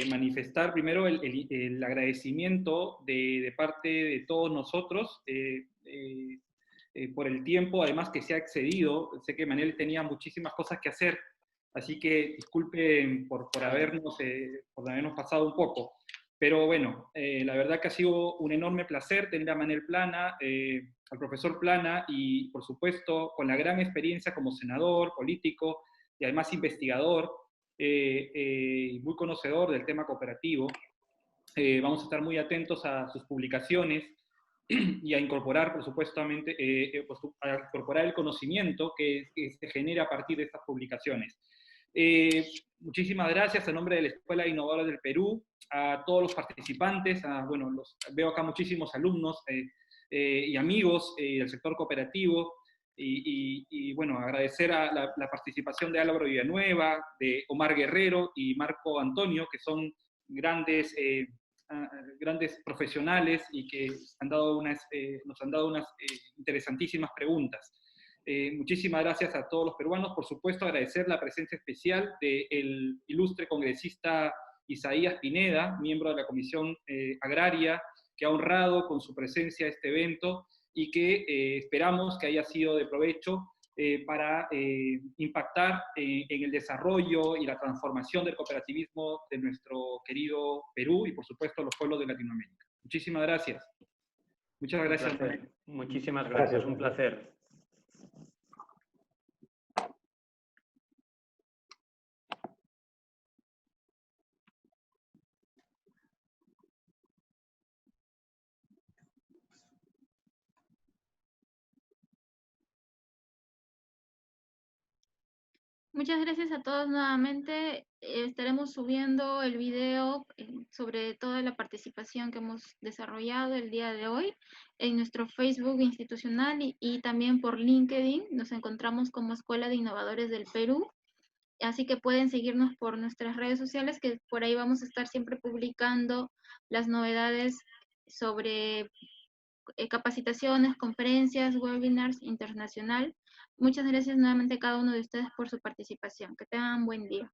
Speaker 1: manifestar primero el agradecimiento de parte de todos nosotros por el tiempo, además que se ha excedido. Sé que Manuel tenía muchísimas cosas que hacer, así que disculpen por habernos pasado un poco. Pero bueno, la verdad que ha sido un enorme placer tener a Manuel Plana, al profesor Plana, y por supuesto con la gran experiencia como senador, político y además investigador, muy conocedor del tema cooperativo. Vamos a estar muy atentos a sus publicaciones y a incorporar, por supuestamente, a incorporar el conocimiento que se genera a partir de estas publicaciones. Muchísimas gracias en nombre de la Escuela de Innovadores del Perú, a todos los participantes, bueno, veo acá muchísimos alumnos y amigos del sector cooperativo, y bueno, agradecer a la participación de Álvaro Villanueva, de Omar Guerrero y Marco Antonio, que son grandes profesionales y que nos han dado unas interesantísimas preguntas. Muchísimas gracias a todos los peruanos. Por supuesto, agradecer la presencia especial del ilustre congresista Isaías Pineda, miembro de la Comisión Agraria, que ha honrado con su presencia este evento y que esperamos que haya sido de provecho para impactar en el desarrollo y la transformación del cooperativismo de nuestro querido Perú y, por supuesto, los pueblos de Latinoamérica. Muchísimas gracias. Muchas gracias.
Speaker 2: Muchísimas gracias, un placer.
Speaker 4: Muchas gracias a todos nuevamente. Estaremos subiendo el video sobre toda la participación que hemos desarrollado el día de hoy en nuestro Facebook institucional y también por LinkedIn. Nos encontramos como Escuela de Innovadores del Perú. Así que pueden seguirnos por nuestras redes sociales, que por ahí vamos a estar siempre publicando las novedades sobre capacitaciones, conferencias, webinars internacional. Muchas gracias nuevamente a cada uno de ustedes por su participación. Que tengan buen día.